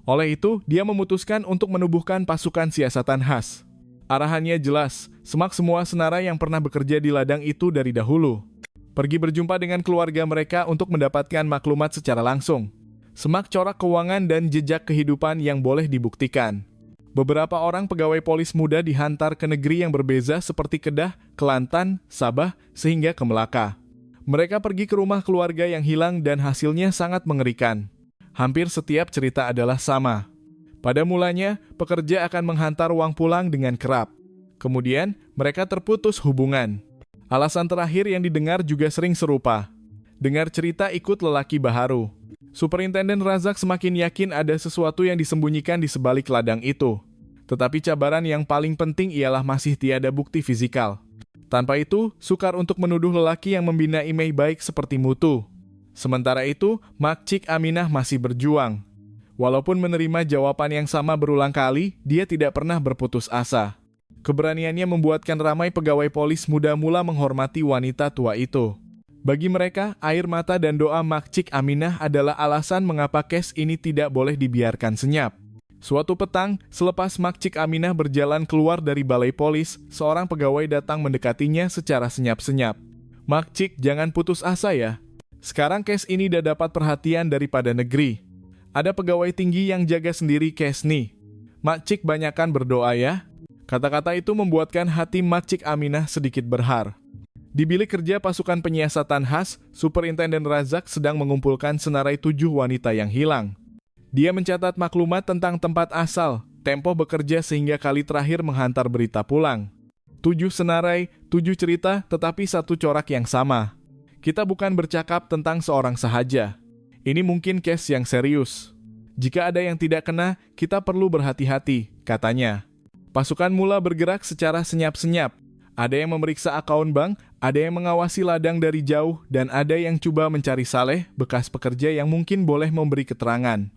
Oleh itu, dia memutuskan untuk menubuhkan pasukan siasatan khas. Arahannya jelas, semak semua senarai yang pernah bekerja di ladang itu dari dahulu. Pergi berjumpa dengan keluarga mereka untuk mendapatkan maklumat secara langsung. Semak corak keuangan dan jejak kehidupan yang boleh dibuktikan. Beberapa orang pegawai polis muda dihantar ke negeri yang berbeza seperti Kedah, Kelantan, Sabah, sehingga ke Melaka. Mereka pergi ke rumah keluarga yang hilang dan hasilnya sangat mengerikan. Hampir setiap cerita adalah sama. Pada mulanya, pekerja akan menghantar uang pulang dengan kerap. Kemudian, mereka terputus hubungan. Alasan terakhir yang didengar juga sering serupa. Dengar cerita ikut lelaki baharu. Superintenden Razak semakin yakin ada sesuatu yang disembunyikan di sebalik ladang itu. Tetapi cabaran yang paling penting ialah masih tiada bukti fisikal. Tanpa itu, sukar untuk menuduh lelaki yang membina imej baik seperti Mutu. Sementara itu, Makcik Aminah masih berjuang. Walaupun menerima jawaban yang sama berulang kali, dia tidak pernah berputus asa. Keberaniannya membuatkan ramai pegawai polis muda mula menghormati wanita tua itu. Bagi mereka, air mata dan doa Makcik Aminah adalah alasan mengapa kes ini tidak boleh dibiarkan senyap. Suatu petang, selepas Makcik Aminah berjalan keluar dari balai polis, seorang pegawai datang mendekatinya secara senyap-senyap. "Makcik, jangan putus asa ya. Sekarang kes ini dah dapat perhatian daripada negeri. Ada pegawai tinggi yang jaga sendiri kes nih. Makcik banyakan berdoa ya." Kata-kata itu membuatkan hati Makcik Aminah sedikit berhar. Di bilik kerja pasukan penyiasatan khas, Superintenden Razak sedang mengumpulkan senarai 7 wanita yang hilang. Dia mencatat maklumat tentang tempat asal, tempo bekerja sehingga kali terakhir menghantar berita pulang. 7 senarai, 7 cerita, tetapi satu corak yang sama. Kita bukan bercakap tentang seorang sahaja. Ini mungkin case yang serius. Jika ada yang tidak kena, kita perlu berhati-hati, katanya. Pasukan mula bergerak secara senyap-senyap. Ada yang memeriksa akaun bank, ada yang mengawasi ladang dari jauh, dan ada yang coba mencari Saleh, bekas pekerja yang mungkin boleh memberi keterangan.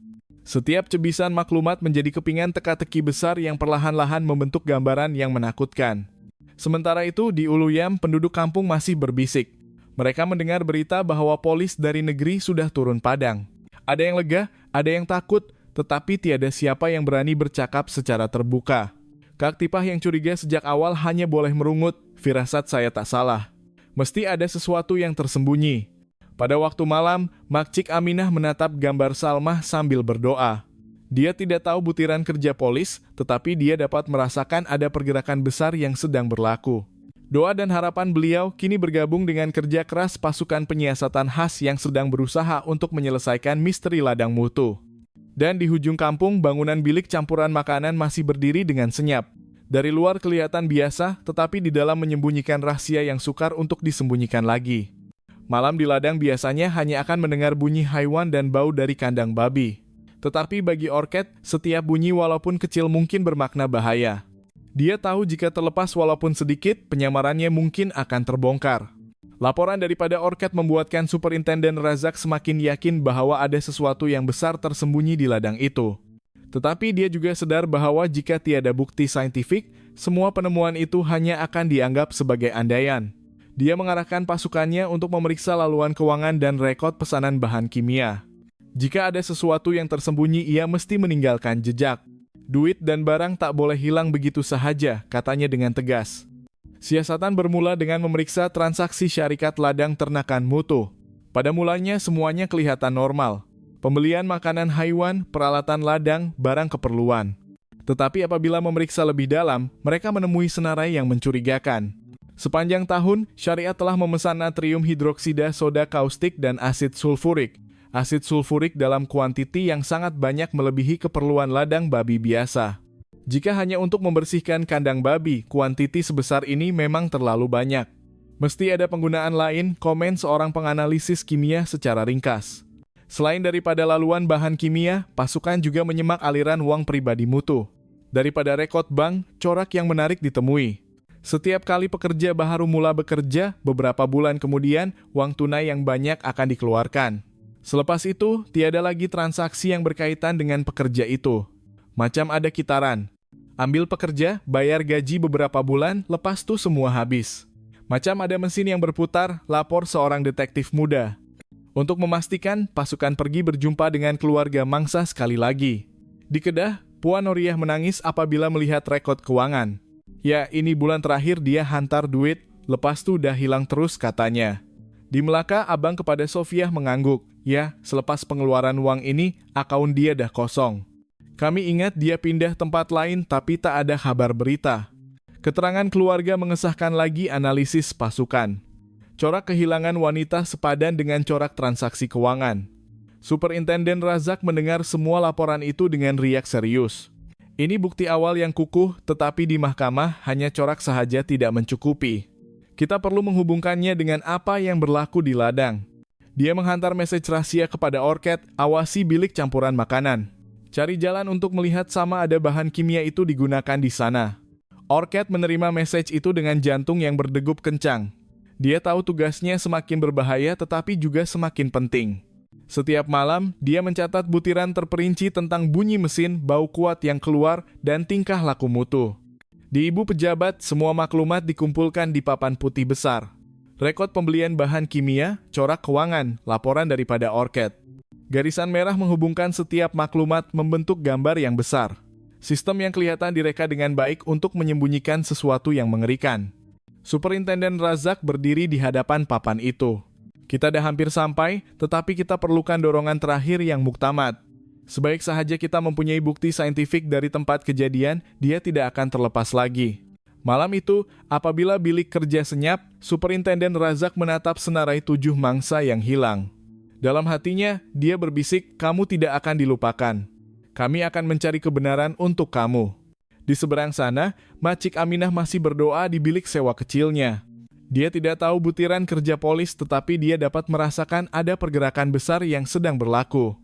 Setiap cebisan maklumat menjadi kepingan teka-teki besar yang perlahan-lahan membentuk gambaran yang menakutkan. Sementara itu, di Uluyam, penduduk kampung masih berbisik. Mereka mendengar berita bahwa polis dari negeri sudah turun padang. Ada yang lega, ada yang takut, tetapi tiada siapa yang berani bercakap secara terbuka. Kak Tipah yang curiga sejak awal hanya boleh merungut, firasat saya tak salah. Mesti ada sesuatu yang tersembunyi. Pada waktu malam, Makcik Aminah menatap gambar Salmah sambil berdoa. Dia tidak tahu butiran kerja polis, tetapi dia dapat merasakan ada pergerakan besar yang sedang berlaku. Doa dan harapan beliau kini bergabung dengan kerja keras pasukan penyiasatan khas yang sedang berusaha untuk menyelesaikan misteri ladang Mutu. Dan di ujung kampung, bangunan bilik campuran makanan masih berdiri dengan senyap. Dari luar kelihatan biasa, tetapi di dalam menyembunyikan rahasia yang sukar untuk disembunyikan lagi. Malam di ladang biasanya hanya akan mendengar bunyi haiwan dan bau dari kandang babi. Tetapi bagi Orket, setiap bunyi walaupun kecil mungkin bermakna bahaya. Dia tahu jika terlepas walaupun sedikit, penyamarannya mungkin akan terbongkar. Laporan daripada Orket membuatkan Superintenden Razak semakin yakin bahwa ada sesuatu yang besar tersembunyi di ladang itu. Tetapi dia juga sadar bahwa jika tiada bukti saintifik, semua penemuan itu hanya akan dianggap sebagai andaian. Dia mengarahkan pasukannya untuk memeriksa laluan keuangan dan rekod pesanan bahan kimia. Jika ada sesuatu yang tersembunyi, ia mesti meninggalkan jejak. Duit dan barang tak boleh hilang begitu sahaja, katanya dengan tegas. Siasatan bermula dengan memeriksa transaksi syarikat ladang ternakan Mutu. Pada mulanya semuanya kelihatan normal. Pembelian makanan haiwan, peralatan ladang, barang keperluan. Tetapi apabila memeriksa lebih dalam, mereka menemui senarai yang mencurigakan. Sepanjang tahun, syariat telah memesan natrium hidroksida, soda kaustik, dan asid sulfurik. Asid sulfurik dalam kuantiti yang sangat banyak melebihi keperluan ladang babi biasa. Jika hanya untuk membersihkan kandang babi, kuantiti sebesar ini memang terlalu banyak. Mesti ada penggunaan lain, komen seorang penganalisis kimia secara ringkas. Selain daripada laluan bahan kimia, pasukan juga menyemak aliran uang pribadi Mutu. Daripada rekod bank, corak yang menarik ditemui. Setiap kali pekerja baharu mula bekerja, beberapa bulan kemudian, uang tunai yang banyak akan dikeluarkan. Selepas itu, tiada lagi transaksi yang berkaitan dengan pekerja itu. Macam ada kitaran. Ambil pekerja, bayar gaji beberapa bulan, lepas tuh semua habis. Macam ada mesin yang berputar, lapor seorang detektif muda. Untuk memastikan, pasukan pergi berjumpa dengan keluarga mangsa sekali lagi. Di Kedah, Puan Noriah menangis apabila melihat rekod keuangan. Ya, ini bulan terakhir dia hantar duit, lepas tuh udah hilang terus katanya. Di Melaka, abang kepada Sofiah mengangguk. Ya, selepas pengeluaran uang ini, akaun dia dah kosong. Kami ingat dia pindah tempat lain tapi tak ada kabar berita. Keterangan keluarga mengesahkan lagi analisis pasukan. Corak kehilangan wanita sepadan dengan corak transaksi keuangan. Superintenden Razak mendengar semua laporan itu dengan riak serius. Ini bukti awal yang kukuh, tetapi di mahkamah hanya corak sahaja tidak mencukupi. Kita perlu menghubungkannya dengan apa yang berlaku di ladang. Dia menghantar message rahasia kepada Orket, awasi bilik campuran makanan. Cari jalan untuk melihat sama ada bahan kimia itu digunakan di sana. Orket menerima message itu dengan jantung yang berdegup kencang. Dia tahu tugasnya semakin berbahaya tetapi juga semakin penting. Setiap malam, dia mencatat butiran terperinci tentang bunyi mesin, bau kuat yang keluar, dan tingkah laku mutu. Di ibu pejabat, semua maklumat dikumpulkan di papan putih besar. Rekod pembelian bahan kimia, corak keuangan, laporan daripada Orket. Garisan merah menghubungkan setiap maklumat membentuk gambar yang besar. Sistem yang kelihatan direka dengan baik untuk menyembunyikan sesuatu yang mengerikan. Superintenden Razak berdiri di hadapan papan itu. Kita dah hampir sampai, tetapi kita perlukan dorongan terakhir yang muktamad. Sebaik sahaja kita mempunyai bukti saintifik dari tempat kejadian, dia tidak akan terlepas lagi. Malam itu, apabila bilik kerja senyap, Superintenden Razak menatap senarai 7 mangsa yang hilang. Dalam hatinya, dia berbisik, kamu tidak akan dilupakan. Kami akan mencari kebenaran untuk kamu. Di seberang sana, Macik Aminah masih berdoa di bilik sewa kecilnya. Dia tidak tahu butiran kerja polis, tetapi dia dapat merasakan ada pergerakan besar yang sedang berlaku.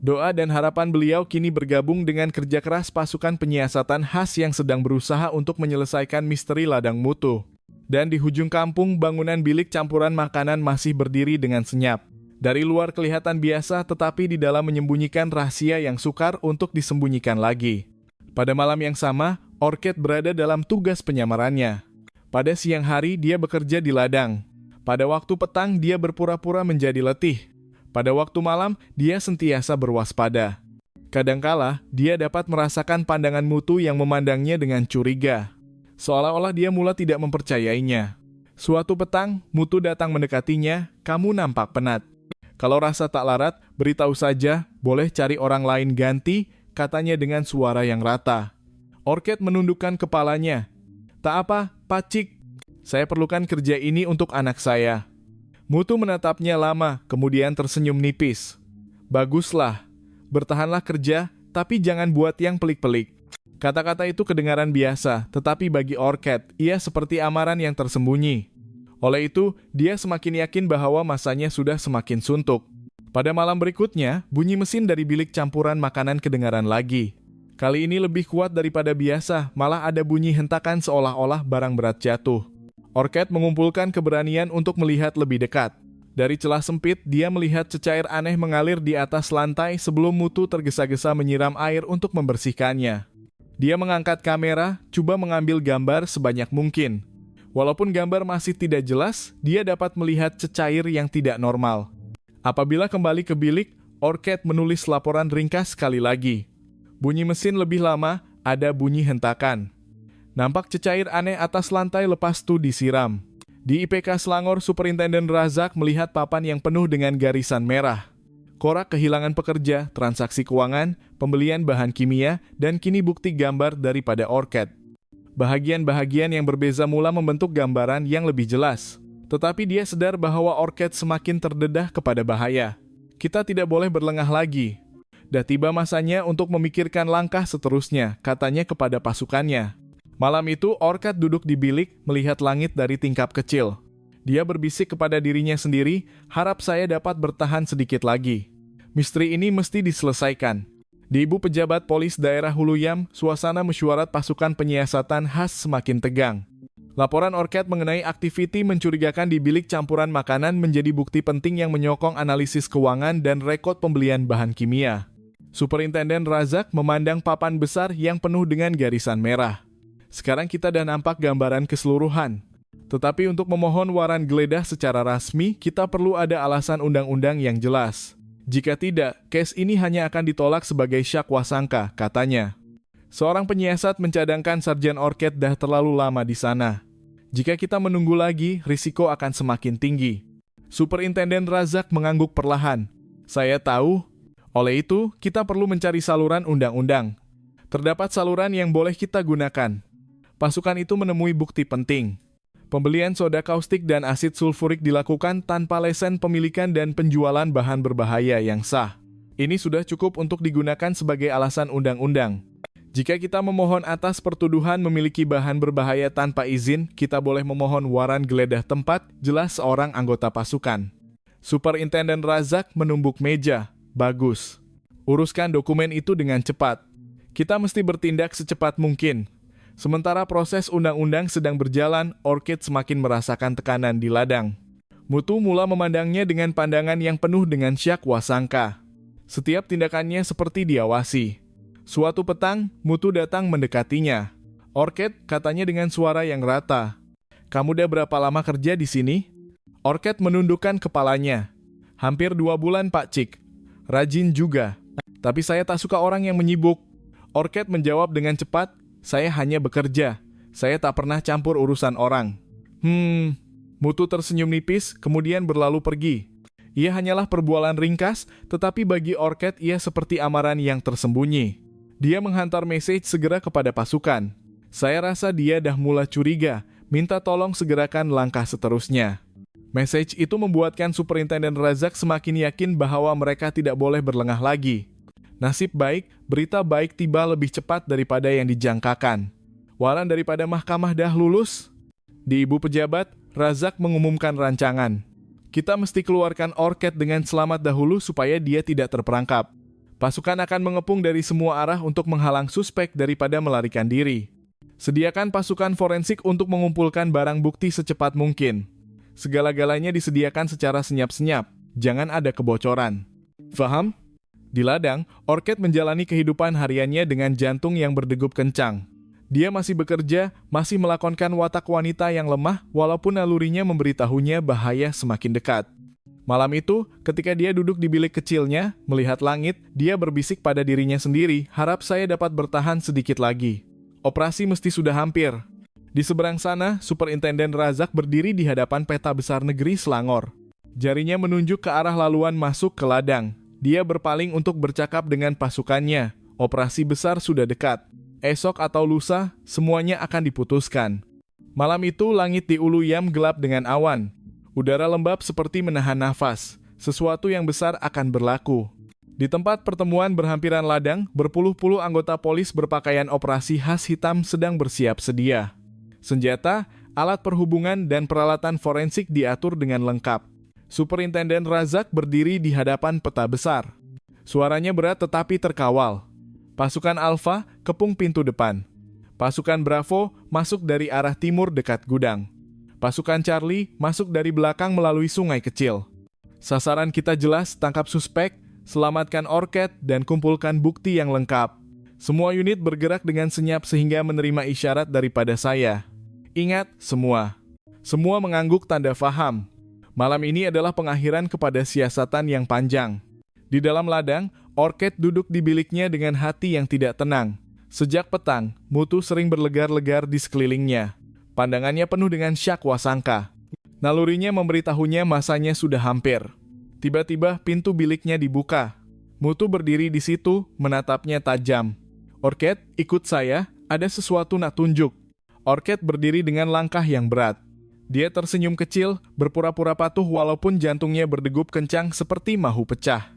Doa dan harapan beliau kini bergabung dengan kerja keras pasukan penyiasatan khas yang sedang berusaha untuk menyelesaikan misteri ladang mutu. Dan di hujung kampung, bangunan bilik campuran makanan masih berdiri dengan senyap. Dari luar kelihatan biasa, tetapi di dalam menyembunyikan rahasia yang sukar untuk disembunyikan lagi. Pada malam yang sama, Orket berada dalam tugas penyamarannya. Pada siang hari, dia bekerja di ladang. Pada waktu petang, dia berpura-pura menjadi letih. Pada waktu malam, dia sentiasa berwaspada. Kadangkala, dia dapat merasakan pandangan mutu yang memandangnya dengan curiga. Seolah-olah dia mula tidak mempercayainya. Suatu petang, mutu datang mendekatinya, kamu nampak penat. Kalau rasa tak larat, beritahu saja, boleh cari orang lain ganti, katanya dengan suara yang rata. Orket menundukkan kepalanya. Tak apa, Pacik. Saya perlukan kerja ini untuk anak saya. Mutu menatapnya lama, kemudian tersenyum nipis. Baguslah. Bertahanlah kerja, tapi jangan buat yang pelik-pelik. Kata-kata itu kedengaran biasa, tetapi bagi Orket, ia seperti amaran yang tersembunyi. Oleh itu, dia semakin yakin bahwa masanya sudah semakin suntuk. Pada malam berikutnya, bunyi mesin dari bilik campuran makanan kedengaran lagi. Kali ini lebih kuat daripada biasa, malah ada bunyi hentakan seolah-olah barang berat jatuh. Orket mengumpulkan keberanian untuk melihat lebih dekat. Dari celah sempit, dia melihat cecair aneh mengalir di atas lantai sebelum mutu tergesa-gesa menyiram air untuk membersihkannya. Dia mengangkat kamera, coba mengambil gambar sebanyak mungkin. Walaupun gambar masih tidak jelas, dia dapat melihat cecair yang tidak normal. Apabila kembali ke bilik, Orket menulis laporan ringkas sekali lagi. Bunyi mesin lebih lama, ada bunyi hentakan. Nampak cecair aneh atas lantai lepas tu disiram. Di IPK Selangor, Superintenden Razak melihat papan yang penuh dengan garisan merah. Korak kehilangan pekerja, transaksi keuangan, pembelian bahan kimia, dan kini bukti gambar daripada Orket. Bahagian-bahagian yang berbeza mula membentuk gambaran yang lebih jelas. Tetapi dia sadar bahwa Orket semakin terdedah kepada bahaya. Kita tidak boleh berlengah lagi. Dah tiba masanya untuk memikirkan langkah seterusnya, katanya kepada pasukannya. Malam itu, Orket duduk di bilik, melihat langit dari tingkap kecil. Dia berbisik kepada dirinya sendiri, harap saya dapat bertahan sedikit lagi. Misteri ini mesti diselesaikan. Di ibu pejabat polis daerah Huluyam, suasana mesyuarat pasukan penyiasatan khas semakin tegang. Laporan Orket mengenai aktiviti mencurigakan di bilik campuran makanan menjadi bukti penting yang menyokong analisis keuangan dan rekod pembelian bahan kimia. Superintenden Razak memandang papan besar yang penuh dengan garisan merah. Sekarang kita dah nampak gambaran keseluruhan. Tetapi untuk memohon waran geledah secara rasmi, kita perlu ada alasan undang-undang yang jelas. Jika tidak, case ini hanya akan ditolak sebagai syakwa sangka, katanya. Seorang penyiasat mencadangkan Sarjan Orket dah terlalu lama di sana. Jika kita menunggu lagi, risiko akan semakin tinggi. Superintenden Razak mengangguk perlahan. Saya tahu. Oleh itu, kita perlu mencari saluran undang-undang. Terdapat saluran yang boleh kita gunakan. Pasukan itu menemui bukti penting. Pembelian soda kaustik dan asid sulfurik dilakukan tanpa lesen pemilikan dan penjualan bahan berbahaya yang sah. Ini sudah cukup untuk digunakan sebagai alasan undang-undang. Jika kita memohon atas pertuduhan memiliki bahan berbahaya tanpa izin, kita boleh memohon waran geledah tempat, jelas seorang anggota pasukan. Superintenden Razak menumbuk meja. Bagus. Uruskan dokumen itu dengan cepat. Kita mesti bertindak secepat mungkin. Sementara proses undang-undang sedang berjalan, Orchid semakin merasakan tekanan di ladang. Mutu mula memandangnya dengan pandangan yang penuh dengan syakwa sangka. Setiap tindakannya seperti diawasi. Suatu petang, Mutu datang mendekatinya. Orchid, katanya dengan suara yang rata. Kamu udah berapa lama kerja di sini? Orchid menundukkan kepalanya. Hampir 2 bulan, Pak Cik. Rajin juga. Tapi saya tak suka orang yang menyibuk. Orchid menjawab dengan cepat, saya hanya bekerja. Saya tak pernah campur urusan orang. Mutu tersenyum nipis, kemudian berlalu pergi. Ia hanyalah perbualan ringkas, tetapi bagi Orchid ia seperti amaran yang tersembunyi. Dia menghantar message segera kepada pasukan. Saya rasa dia dah mulai curiga, minta tolong segerakan langkah seterusnya. Message itu membuatkan Superintenden Razak semakin yakin bahwa mereka tidak boleh berlengah lagi. Nasib baik, berita baik tiba lebih cepat daripada yang dijangkakan. Waran daripada mahkamah dah lulus. Di ibu pejabat, Razak mengumumkan rancangan. Kita mesti keluarkan Orchid dengan selamat dahulu supaya dia tidak terperangkap. Pasukan akan mengepung dari semua arah untuk menghalang suspek daripada melarikan diri. Sediakan pasukan forensik untuk mengumpulkan barang bukti secepat mungkin. Segala-galanya disediakan secara senyap-senyap, jangan ada kebocoran. Faham? Di ladang, Orchid menjalani kehidupan hariannya dengan jantung yang berdegup kencang. Dia masih bekerja, masih melakonkan watak wanita yang lemah, walaupun nalurinya memberitahunya bahaya semakin dekat. Malam itu, ketika dia duduk di bilik kecilnya, melihat langit, dia berbisik pada dirinya sendiri, harap saya dapat bertahan sedikit lagi. Operasi mesti sudah hampir. Di seberang sana, Superintenden Razak berdiri di hadapan peta besar negeri Selangor. Jarinya menunjuk ke arah laluan masuk ke ladang. Dia berpaling untuk bercakap dengan pasukannya. Operasi besar sudah dekat. Esok atau lusa, semuanya akan diputuskan. Malam itu, langit di Uluyam gelap dengan awan. Udara lembab seperti menahan nafas. Sesuatu yang besar akan berlaku. Di tempat pertemuan berhampiran ladang, berpuluh-puluh anggota polis berpakaian operasi khas hitam sedang bersiap sedia. Senjata, alat perhubungan, dan peralatan forensik diatur dengan lengkap. Superintenden Razak berdiri di hadapan peta besar. Suaranya berat tetapi terkawal. Pasukan Alfa kepung pintu depan. Pasukan Bravo masuk dari arah timur dekat gudang. Pasukan Charlie masuk dari belakang melalui sungai kecil. Sasaran kita jelas, tangkap suspek, selamatkan Orchid, dan kumpulkan bukti yang lengkap. Semua unit bergerak dengan senyap sehingga menerima isyarat daripada saya. Ingat, semua mengangguk tanda faham. Malam ini adalah pengakhiran kepada siasatan yang panjang. Di dalam ladang, Orchid duduk di biliknya dengan hati yang tidak tenang. Sejak petang, Mutu sering berlegar-legar di sekelilingnya. Pandangannya penuh dengan syakwa sangka. Nalurinya memberitahunya masanya sudah hampir. Tiba-tiba pintu biliknya dibuka. Mutu berdiri di situ, menatapnya tajam. Orchid, ikut saya, ada sesuatu nak tunjuk. Orchid berdiri dengan langkah yang berat. Dia tersenyum kecil, berpura-pura patuh walaupun jantungnya berdegup kencang seperti mahu pecah.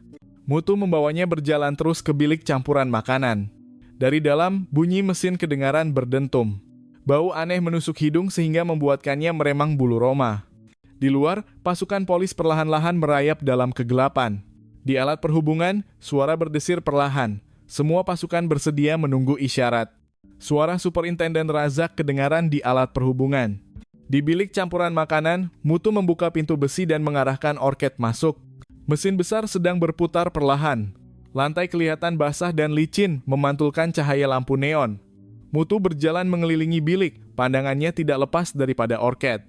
Mutu membawanya berjalan terus ke bilik campuran makanan. Dari dalam, bunyi mesin kedengaran berdentum. Bau aneh menusuk hidung sehingga membuatkannya meremang bulu roma. Di luar, pasukan polis perlahan-lahan merayap dalam kegelapan. Di alat perhubungan, suara berdesir perlahan. Semua pasukan bersedia menunggu isyarat. Suara Superintenden Razak kedengaran di alat perhubungan. Di bilik campuran makanan, Mutu membuka pintu besi dan mengarahkan Orchid masuk. Mesin besar sedang berputar perlahan. Lantai kelihatan basah dan licin, memantulkan cahaya lampu neon. Mutu berjalan mengelilingi bilik, pandangannya tidak lepas daripada Orchid.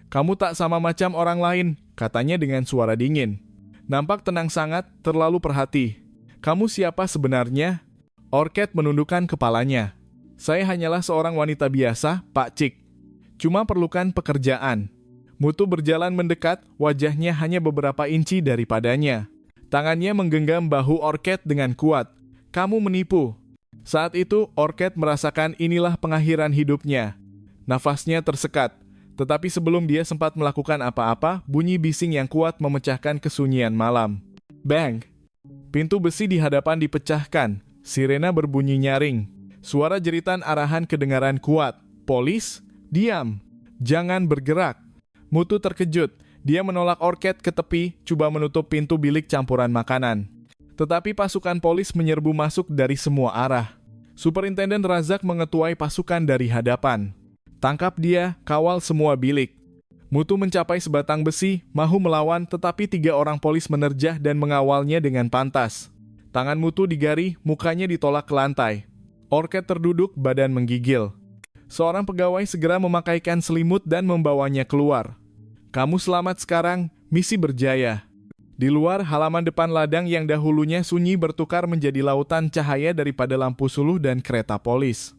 Kamu tak sama macam orang lain, katanya dengan suara dingin. Nampak tenang sangat, terlalu perhati. Kamu siapa sebenarnya? Orchid menundukkan kepalanya. Saya hanyalah seorang wanita biasa, Pak Cik. Cuma perlukan pekerjaan. Mutu berjalan mendekat, wajahnya hanya beberapa inci daripadanya. Tangannya menggenggam bahu Orchid dengan kuat. Kamu menipu. Saat itu, Orchid merasakan inilah pengakhiran hidupnya. Nafasnya tersekat. Tetapi sebelum dia sempat melakukan apa-apa, bunyi bising yang kuat memecahkan kesunyian malam. Bang! Pintu besi di hadapan dipecahkan. Sirena berbunyi nyaring. Suara jeritan arahan kedengaran kuat. Polis? Diam! Jangan bergerak! Mutu terkejut. Dia menolak Orchid ke tepi, coba menutup pintu bilik campuran makanan. Tetapi pasukan polis menyerbu masuk dari semua arah. Superintenden Razak mengetuai pasukan dari hadapan. Tangkap dia, kawal semua bilik. Mutu mencapai sebatang besi, mahu melawan, tetapi 3 orang polis menerjah dan mengawalnya dengan pantas. Tangan Mutu digari, mukanya ditolak ke lantai. Orchid terduduk, badan menggigil. Seorang pegawai segera memakaikan selimut dan membawanya keluar. Kamu selamat sekarang, misi berjaya. Di luar, halaman depan ladang yang dahulunya sunyi bertukar menjadi lautan cahaya daripada lampu suluh dan kereta polis.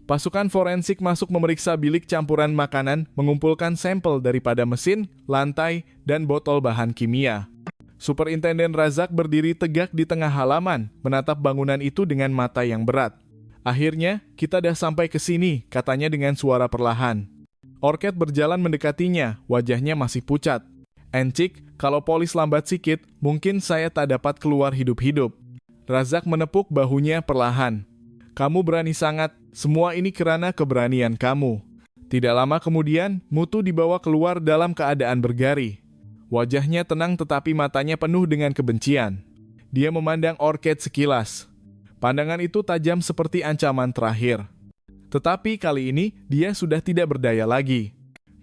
Pasukan forensik masuk memeriksa bilik campuran makanan, mengumpulkan sampel daripada mesin, lantai, dan botol bahan kimia. Superintenden Razak berdiri tegak di tengah halaman, menatap bangunan itu dengan mata yang berat. Akhirnya, kita dah sampai ke sini, katanya dengan suara perlahan. Orchid berjalan mendekatinya, wajahnya masih pucat. Encik, kalau polis lambat sikit, mungkin saya tak dapat keluar hidup-hidup. Razak menepuk bahunya perlahan. Kamu berani sangat, semua ini karena keberanian kamu. Tidak lama kemudian, Mutu dibawa keluar dalam keadaan bergari. Wajahnya tenang tetapi matanya penuh dengan kebencian. Dia memandang Orchid sekilas. Pandangan itu tajam seperti ancaman terakhir. Tetapi kali ini, dia sudah tidak berdaya lagi.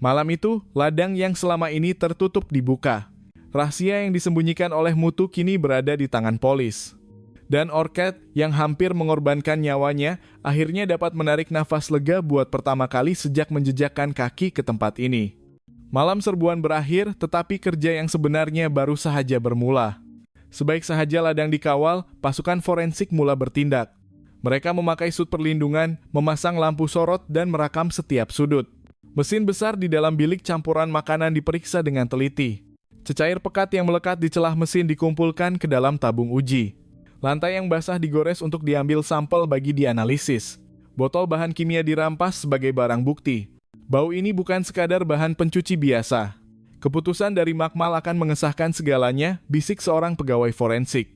Malam itu, ladang yang selama ini tertutup dibuka. Rahasia yang disembunyikan oleh Mutu kini berada di tangan polis. Dan Orchid yang hampir mengorbankan nyawanya, akhirnya dapat menarik nafas lega buat pertama kali sejak menjejakkan kaki ke tempat ini. Malam serbuan berakhir, tetapi kerja yang sebenarnya baru saja bermula. Sebaik sahaja ladang dikawal, pasukan forensik mula bertindak. Mereka memakai sut perlindungan, memasang lampu sorot, dan merakam setiap sudut. Mesin besar di dalam bilik campuran makanan diperiksa dengan teliti. Cecair pekat yang melekat di celah mesin dikumpulkan ke dalam tabung uji. Lantai yang basah digores untuk diambil sampel bagi dianalisis. Botol bahan kimia dirampas sebagai barang bukti. Bau ini bukan sekadar bahan pencuci biasa. Keputusan dari Makmal akan mengesahkan segalanya, bisik seorang pegawai forensik.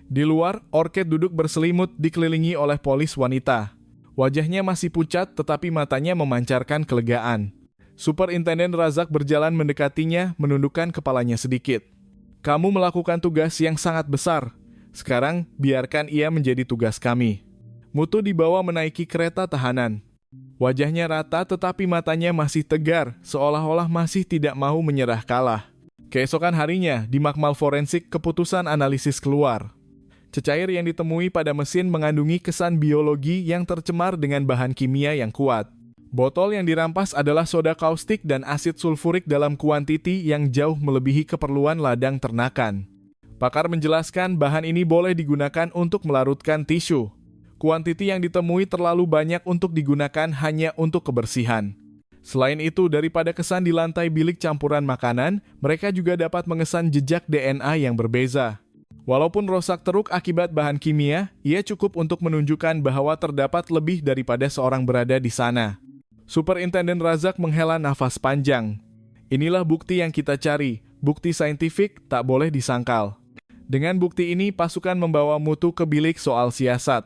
Di luar, Orchid duduk berselimut dikelilingi oleh polis wanita. Wajahnya masih pucat tetapi matanya memancarkan kelegaan. Superintenden Razak berjalan mendekatinya, menundukkan kepalanya sedikit. Kamu melakukan tugas yang sangat besar. Sekarang, biarkan ia menjadi tugas kami. Mutu dibawa menaiki kereta tahanan. Wajahnya rata tetapi matanya masih tegar, seolah-olah masih tidak mau menyerah kalah. Keesokan harinya, di Makmal Forensik, keputusan analisis keluar. Cecair yang ditemui pada mesin mengandungi kesan biologi yang tercemar dengan bahan kimia yang kuat. Botol yang dirampas adalah soda kaustik dan asid sulfurik dalam kuantiti yang jauh melebihi keperluan ladang ternakan. Pakar menjelaskan bahan ini boleh digunakan untuk melarutkan tisu. Kuantiti yang ditemui terlalu banyak untuk digunakan hanya untuk kebersihan. Selain itu, daripada kesan di lantai bilik campuran makanan, mereka juga dapat mengesan jejak DNA yang berbeza. Walaupun rosak teruk akibat bahan kimia, ia cukup untuk menunjukkan bahwa terdapat lebih daripada seorang berada di sana. Superintenden Razak menghela nafas panjang. Inilah bukti yang kita cari, bukti saintifik tak boleh disangkal. Dengan bukti ini, pasukan membawa Mutu ke bilik soal siasat.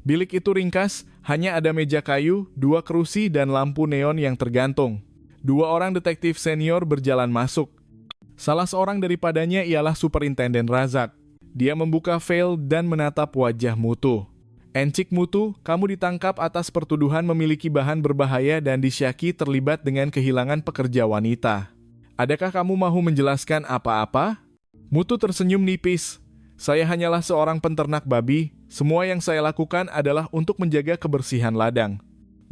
Bilik itu ringkas, hanya ada meja kayu, 2 kerusi, dan lampu neon yang tergantung. 2 orang detektif senior berjalan masuk. Salah seorang daripadanya ialah Superintenden Razak. Dia membuka veil dan menatap wajah Mutu. Encik Mutu, kamu ditangkap atas pertuduhan memiliki bahan berbahaya dan disyaki terlibat dengan kehilangan pekerja wanita. Adakah kamu mau menjelaskan apa-apa? Mutu tersenyum nipis. Saya hanyalah seorang peternak babi. Semua yang saya lakukan adalah untuk menjaga kebersihan ladang.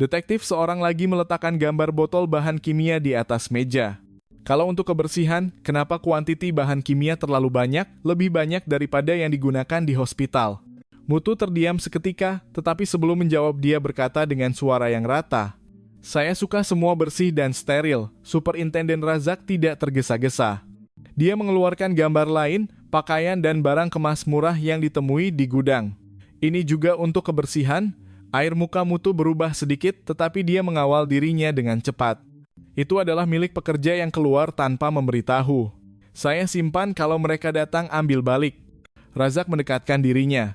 Detektif seorang lagi meletakkan gambar botol bahan kimia di atas meja. Kalau untuk kebersihan, kenapa kuantiti bahan kimia terlalu banyak, lebih banyak daripada yang digunakan di hospital? Mutu terdiam seketika, tetapi sebelum menjawab dia berkata dengan suara yang rata, "Saya suka semua bersih dan steril." Superintenden Razak tidak tergesa-gesa. Dia mengeluarkan gambar lain, pakaian dan barang kemas murah yang ditemui di gudang. Ini juga untuk kebersihan. Air muka Mutu berubah sedikit, tetapi dia mengawal dirinya dengan cepat. Itu adalah milik pekerja yang keluar tanpa memberitahu. Saya simpan, kalau mereka datang ambil balik. Razak mendekatkan dirinya.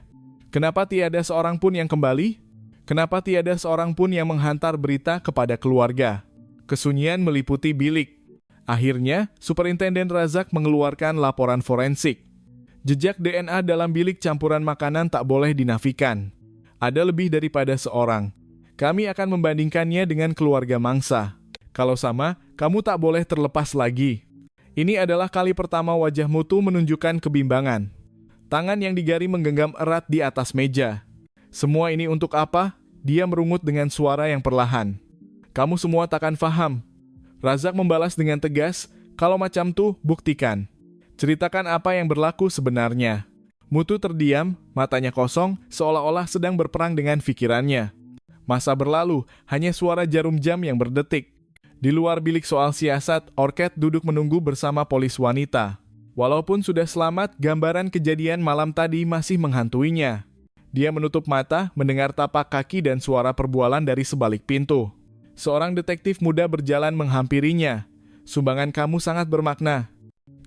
Kenapa tiada seorang pun yang kembali? Kenapa tiada seorang pun yang menghantar berita kepada keluarga? Kesunyian meliputi bilik. Akhirnya, Superintenden Razak mengeluarkan laporan forensik. Jejak DNA dalam bilik campuran makanan tak boleh dinafikan. Ada lebih daripada seorang. Kami akan membandingkannya dengan keluarga mangsa. Kalau sama, kamu tak boleh terlepas lagi. Ini adalah kali pertama wajah Mutu menunjukkan kebimbangan. Tangan yang digari menggenggam erat di atas meja. Semua ini untuk apa? Dia merungut dengan suara yang perlahan. Kamu semua takkan faham. Razak membalas dengan tegas, kalau macam tuh, buktikan. Ceritakan apa yang berlaku sebenarnya. Mutu terdiam, matanya kosong, seolah-olah sedang berperang dengan pikirannya. Masa berlalu, hanya suara jarum jam yang berdetik. Di luar bilik soal siasat, Orchid duduk menunggu bersama polis wanita. Walaupun sudah selamat, gambaran kejadian malam tadi masih menghantuinya. Dia menutup mata, mendengar tapak kaki dan suara perbualan dari sebalik pintu. Seorang detektif muda berjalan menghampirinya. Sumbangan kamu sangat bermakna.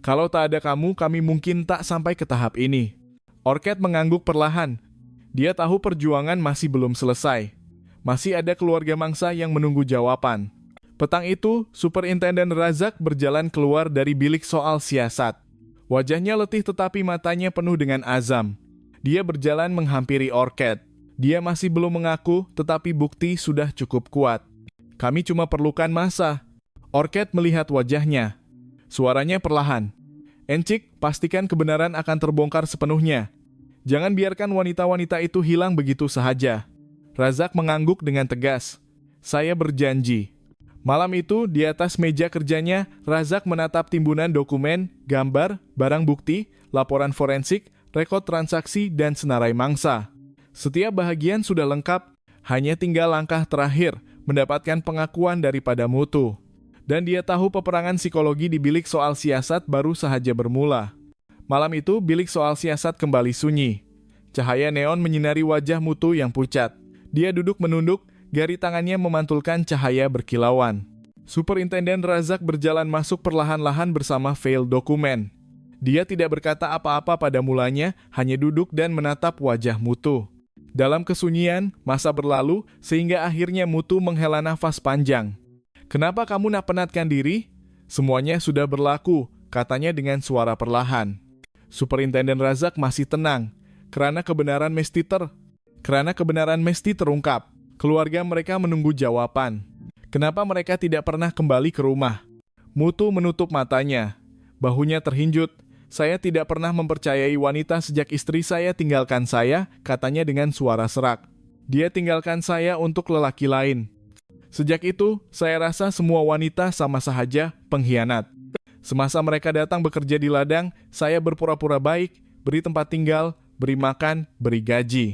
Kalau tak ada kamu, kami mungkin tak sampai ke tahap ini. Orchid mengangguk perlahan. Dia tahu perjuangan masih belum selesai. Masih ada keluarga mangsa yang menunggu jawaban. Petang itu, Superintenden Razak berjalan keluar dari bilik soal siasat. Wajahnya letih tetapi matanya penuh dengan azam. Dia berjalan menghampiri Orchid. Dia masih belum mengaku, tetapi bukti sudah cukup kuat. Kami cuma perlukan masa. Orchid melihat wajahnya. Suaranya perlahan. Encik, pastikan kebenaran akan terbongkar sepenuhnya. Jangan biarkan wanita-wanita itu hilang begitu saja. Razak mengangguk dengan tegas. Saya berjanji. Malam itu, di atas meja kerjanya, Razak menatap timbunan dokumen, gambar, barang bukti, laporan forensik, rekod transaksi, dan senarai mangsa. Setiap bahagian sudah lengkap, hanya tinggal langkah terakhir, mendapatkan pengakuan daripada Mutu. Dan dia tahu peperangan psikologi di bilik soal siasat baru saja bermula. Malam itu, bilik soal siasat kembali sunyi. Cahaya neon menyinari wajah Mutu yang pucat. Dia duduk menunduk, jari tangannya memantulkan cahaya berkilauan. Superintenden Razak berjalan masuk perlahan-lahan bersama file dokumen. Dia tidak berkata apa-apa pada mulanya, hanya duduk dan menatap wajah Mutu. Dalam kesunyian, masa berlalu, sehingga akhirnya Mutu menghela nafas panjang. Kenapa kamu nak penatkan diri? Semuanya sudah berlaku, katanya dengan suara perlahan. Superintenden Razak masih tenang, karena kebenaran mesti terungkap. Keluarga mereka menunggu jawaban. Kenapa mereka tidak pernah kembali ke rumah? Mutu menutup matanya. Bahunya terhinjut. Saya tidak pernah mempercayai wanita sejak istri saya tinggalkan saya, katanya dengan suara serak. Dia tinggalkan saya untuk lelaki lain. Sejak itu, saya rasa semua wanita sama saja pengkhianat. Semasa mereka datang bekerja di ladang, saya berpura-pura baik, beri tempat tinggal, beri makan, beri gaji.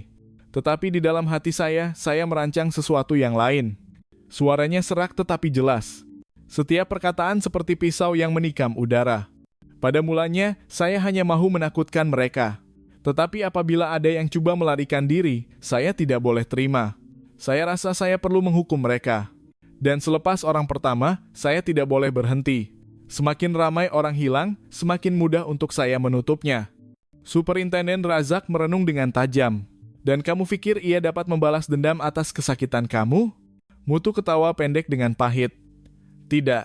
Tetapi di dalam hati saya merancang sesuatu yang lain. Suaranya serak tetapi jelas. Setiap perkataan seperti pisau yang menikam udara. Pada mulanya, saya hanya mahu menakutkan mereka. Tetapi apabila ada yang coba melarikan diri, saya tidak boleh terima. Saya rasa saya perlu menghukum mereka. Dan selepas orang pertama, saya tidak boleh berhenti. Semakin ramai orang hilang, semakin mudah untuk saya menutupnya. Superintenden Razak merenung dengan tajam. Dan kamu pikir ia dapat membalas dendam atas kesakitan kamu? Mutu ketawa pendek dengan pahit. Tidak.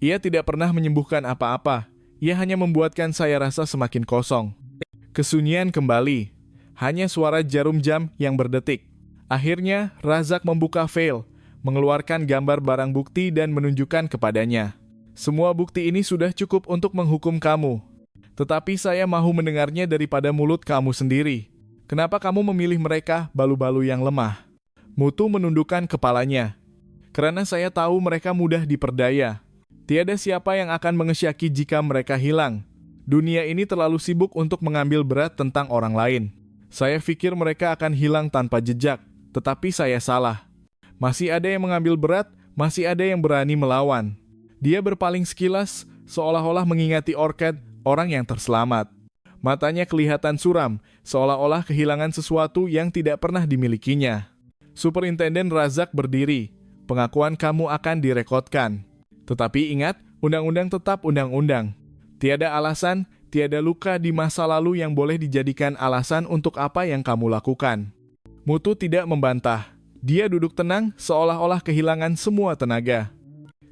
Ia tidak pernah menyembuhkan apa-apa. Ia hanya membuatkan saya rasa semakin kosong. Kesunyian kembali. Hanya suara jarum jam yang berdetik. Akhirnya, Razak membuka file, mengeluarkan gambar barang bukti dan menunjukkan kepadanya. Semua bukti ini sudah cukup untuk menghukum kamu. Tetapi saya mahu mendengarnya daripada mulut kamu sendiri. Kenapa kamu memilih mereka, balu-balu yang lemah? Mutu menundukkan kepalanya. Karena saya tahu mereka mudah diperdaya. Tiada siapa yang akan mengesyaki jika mereka hilang. Dunia ini terlalu sibuk untuk mengambil berat tentang orang lain. Saya pikir mereka akan hilang tanpa jejak, tetapi saya salah. Masih ada yang mengambil berat, masih ada yang berani melawan. Dia berpaling sekilas, seolah-olah mengingati Orchid, orang yang terselamat. Matanya kelihatan suram, seolah-olah kehilangan sesuatu yang tidak pernah dimilikinya. Superintenden Razak berdiri. Pengakuan kamu akan direkodkan. Tetapi ingat, undang-undang tetap undang-undang. Tiada alasan, tiada luka di masa lalu yang boleh dijadikan alasan untuk apa yang kamu lakukan. Mutu tidak membantah. Dia duduk tenang, seolah-olah kehilangan semua tenaga.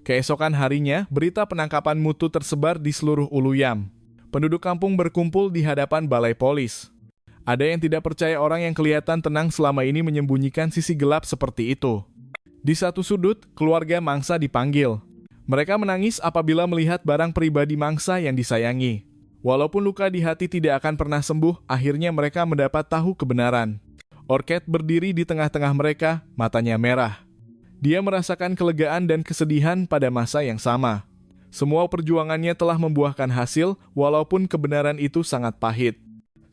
Keesokan harinya, berita penangkapan Mutu tersebar di seluruh Uluyam. Penduduk kampung berkumpul di hadapan balai polis. Ada yang tidak percaya orang yang kelihatan tenang selama ini menyembunyikan sisi gelap seperti itu. Di satu sudut, keluarga mangsa dipanggil. Mereka menangis apabila melihat barang pribadi mangsa yang disayangi. Walaupun luka di hati tidak akan pernah sembuh, akhirnya mereka mendapat tahu kebenaran. Orchid berdiri di tengah-tengah mereka, matanya merah. Dia merasakan kelegaan dan kesedihan pada masa yang sama. Semua perjuangannya telah membuahkan hasil, walaupun kebenaran itu sangat pahit.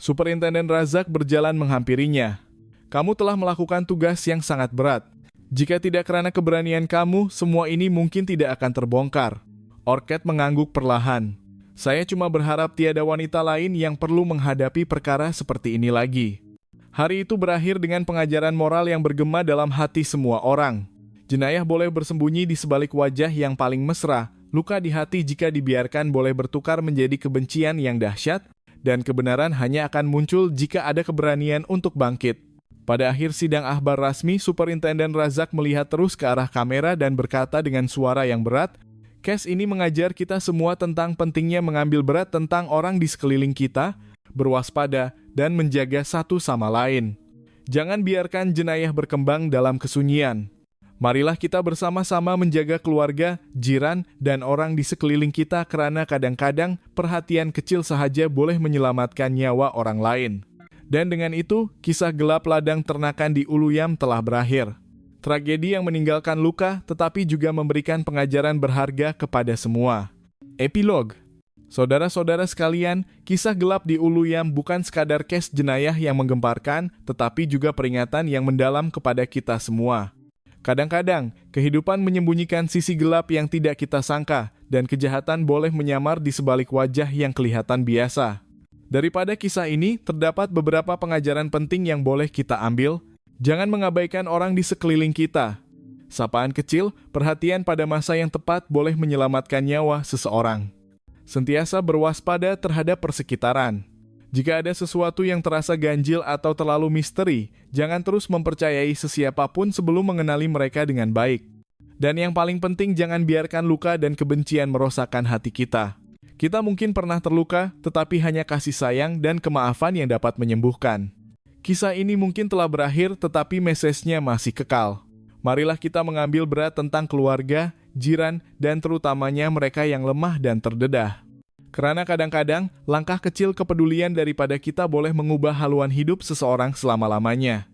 Superintenden Razak berjalan menghampirinya. Kamu telah melakukan tugas yang sangat berat. Jika tidak karena keberanian kamu, semua ini mungkin tidak akan terbongkar. Orchid mengangguk perlahan. Saya cuma berharap tiada wanita lain yang perlu menghadapi perkara seperti ini lagi. Hari itu berakhir dengan pengajaran moral yang bergema dalam hati semua orang. Jenayah boleh bersembunyi di sebalik wajah yang paling mesra. Luka di hati jika dibiarkan boleh bertukar menjadi kebencian yang dahsyat, dan kebenaran hanya akan muncul jika ada keberanian untuk bangkit. Pada akhir sidang akhbar rasmi, Superintenden Razak melihat terus ke arah kamera dan berkata dengan suara yang berat, "Kes ini mengajar kita semua tentang pentingnya mengambil berat tentang orang di sekeliling kita, berwaspada, dan menjaga satu sama lain. Jangan biarkan jenayah berkembang dalam kesunyian. Marilah kita bersama-sama menjaga keluarga, jiran, dan orang di sekeliling kita karena kadang-kadang perhatian kecil sahaja boleh menyelamatkan nyawa orang lain." Dan dengan itu, kisah gelap ladang ternakan di Uluyam telah berakhir. Tragedi yang meninggalkan luka tetapi juga memberikan pengajaran berharga kepada semua. Epilog. Saudara-saudara sekalian, kisah gelap di Uluyam bukan sekadar kes jenayah yang menggemparkan, tetapi juga peringatan yang mendalam kepada kita semua. Kadang-kadang, kehidupan menyembunyikan sisi gelap yang tidak kita sangka, dan kejahatan boleh menyamar di sebalik wajah yang kelihatan biasa. Daripada kisah ini, terdapat beberapa pengajaran penting yang boleh kita ambil. Jangan mengabaikan orang di sekeliling kita. Sapaan kecil, perhatian pada masa yang tepat boleh menyelamatkan nyawa seseorang. Sentiasa berwaspada terhadap persekitaran. Jika ada sesuatu yang terasa ganjil atau terlalu misteri, jangan terus mempercayai sesiapapun sebelum mengenali mereka dengan baik. Dan yang paling penting, jangan biarkan luka dan kebencian merosakkan hati kita. Kita mungkin pernah terluka, tetapi hanya kasih sayang dan kemaafan yang dapat menyembuhkan. Kisah ini mungkin telah berakhir, tetapi mesejnya masih kekal. Marilah kita mengambil berat tentang keluarga, jiran, dan terutamanya mereka yang lemah dan terdedah. Karena kadang-kadang, langkah kecil kepedulian daripada kita boleh mengubah haluan hidup seseorang selama-lamanya.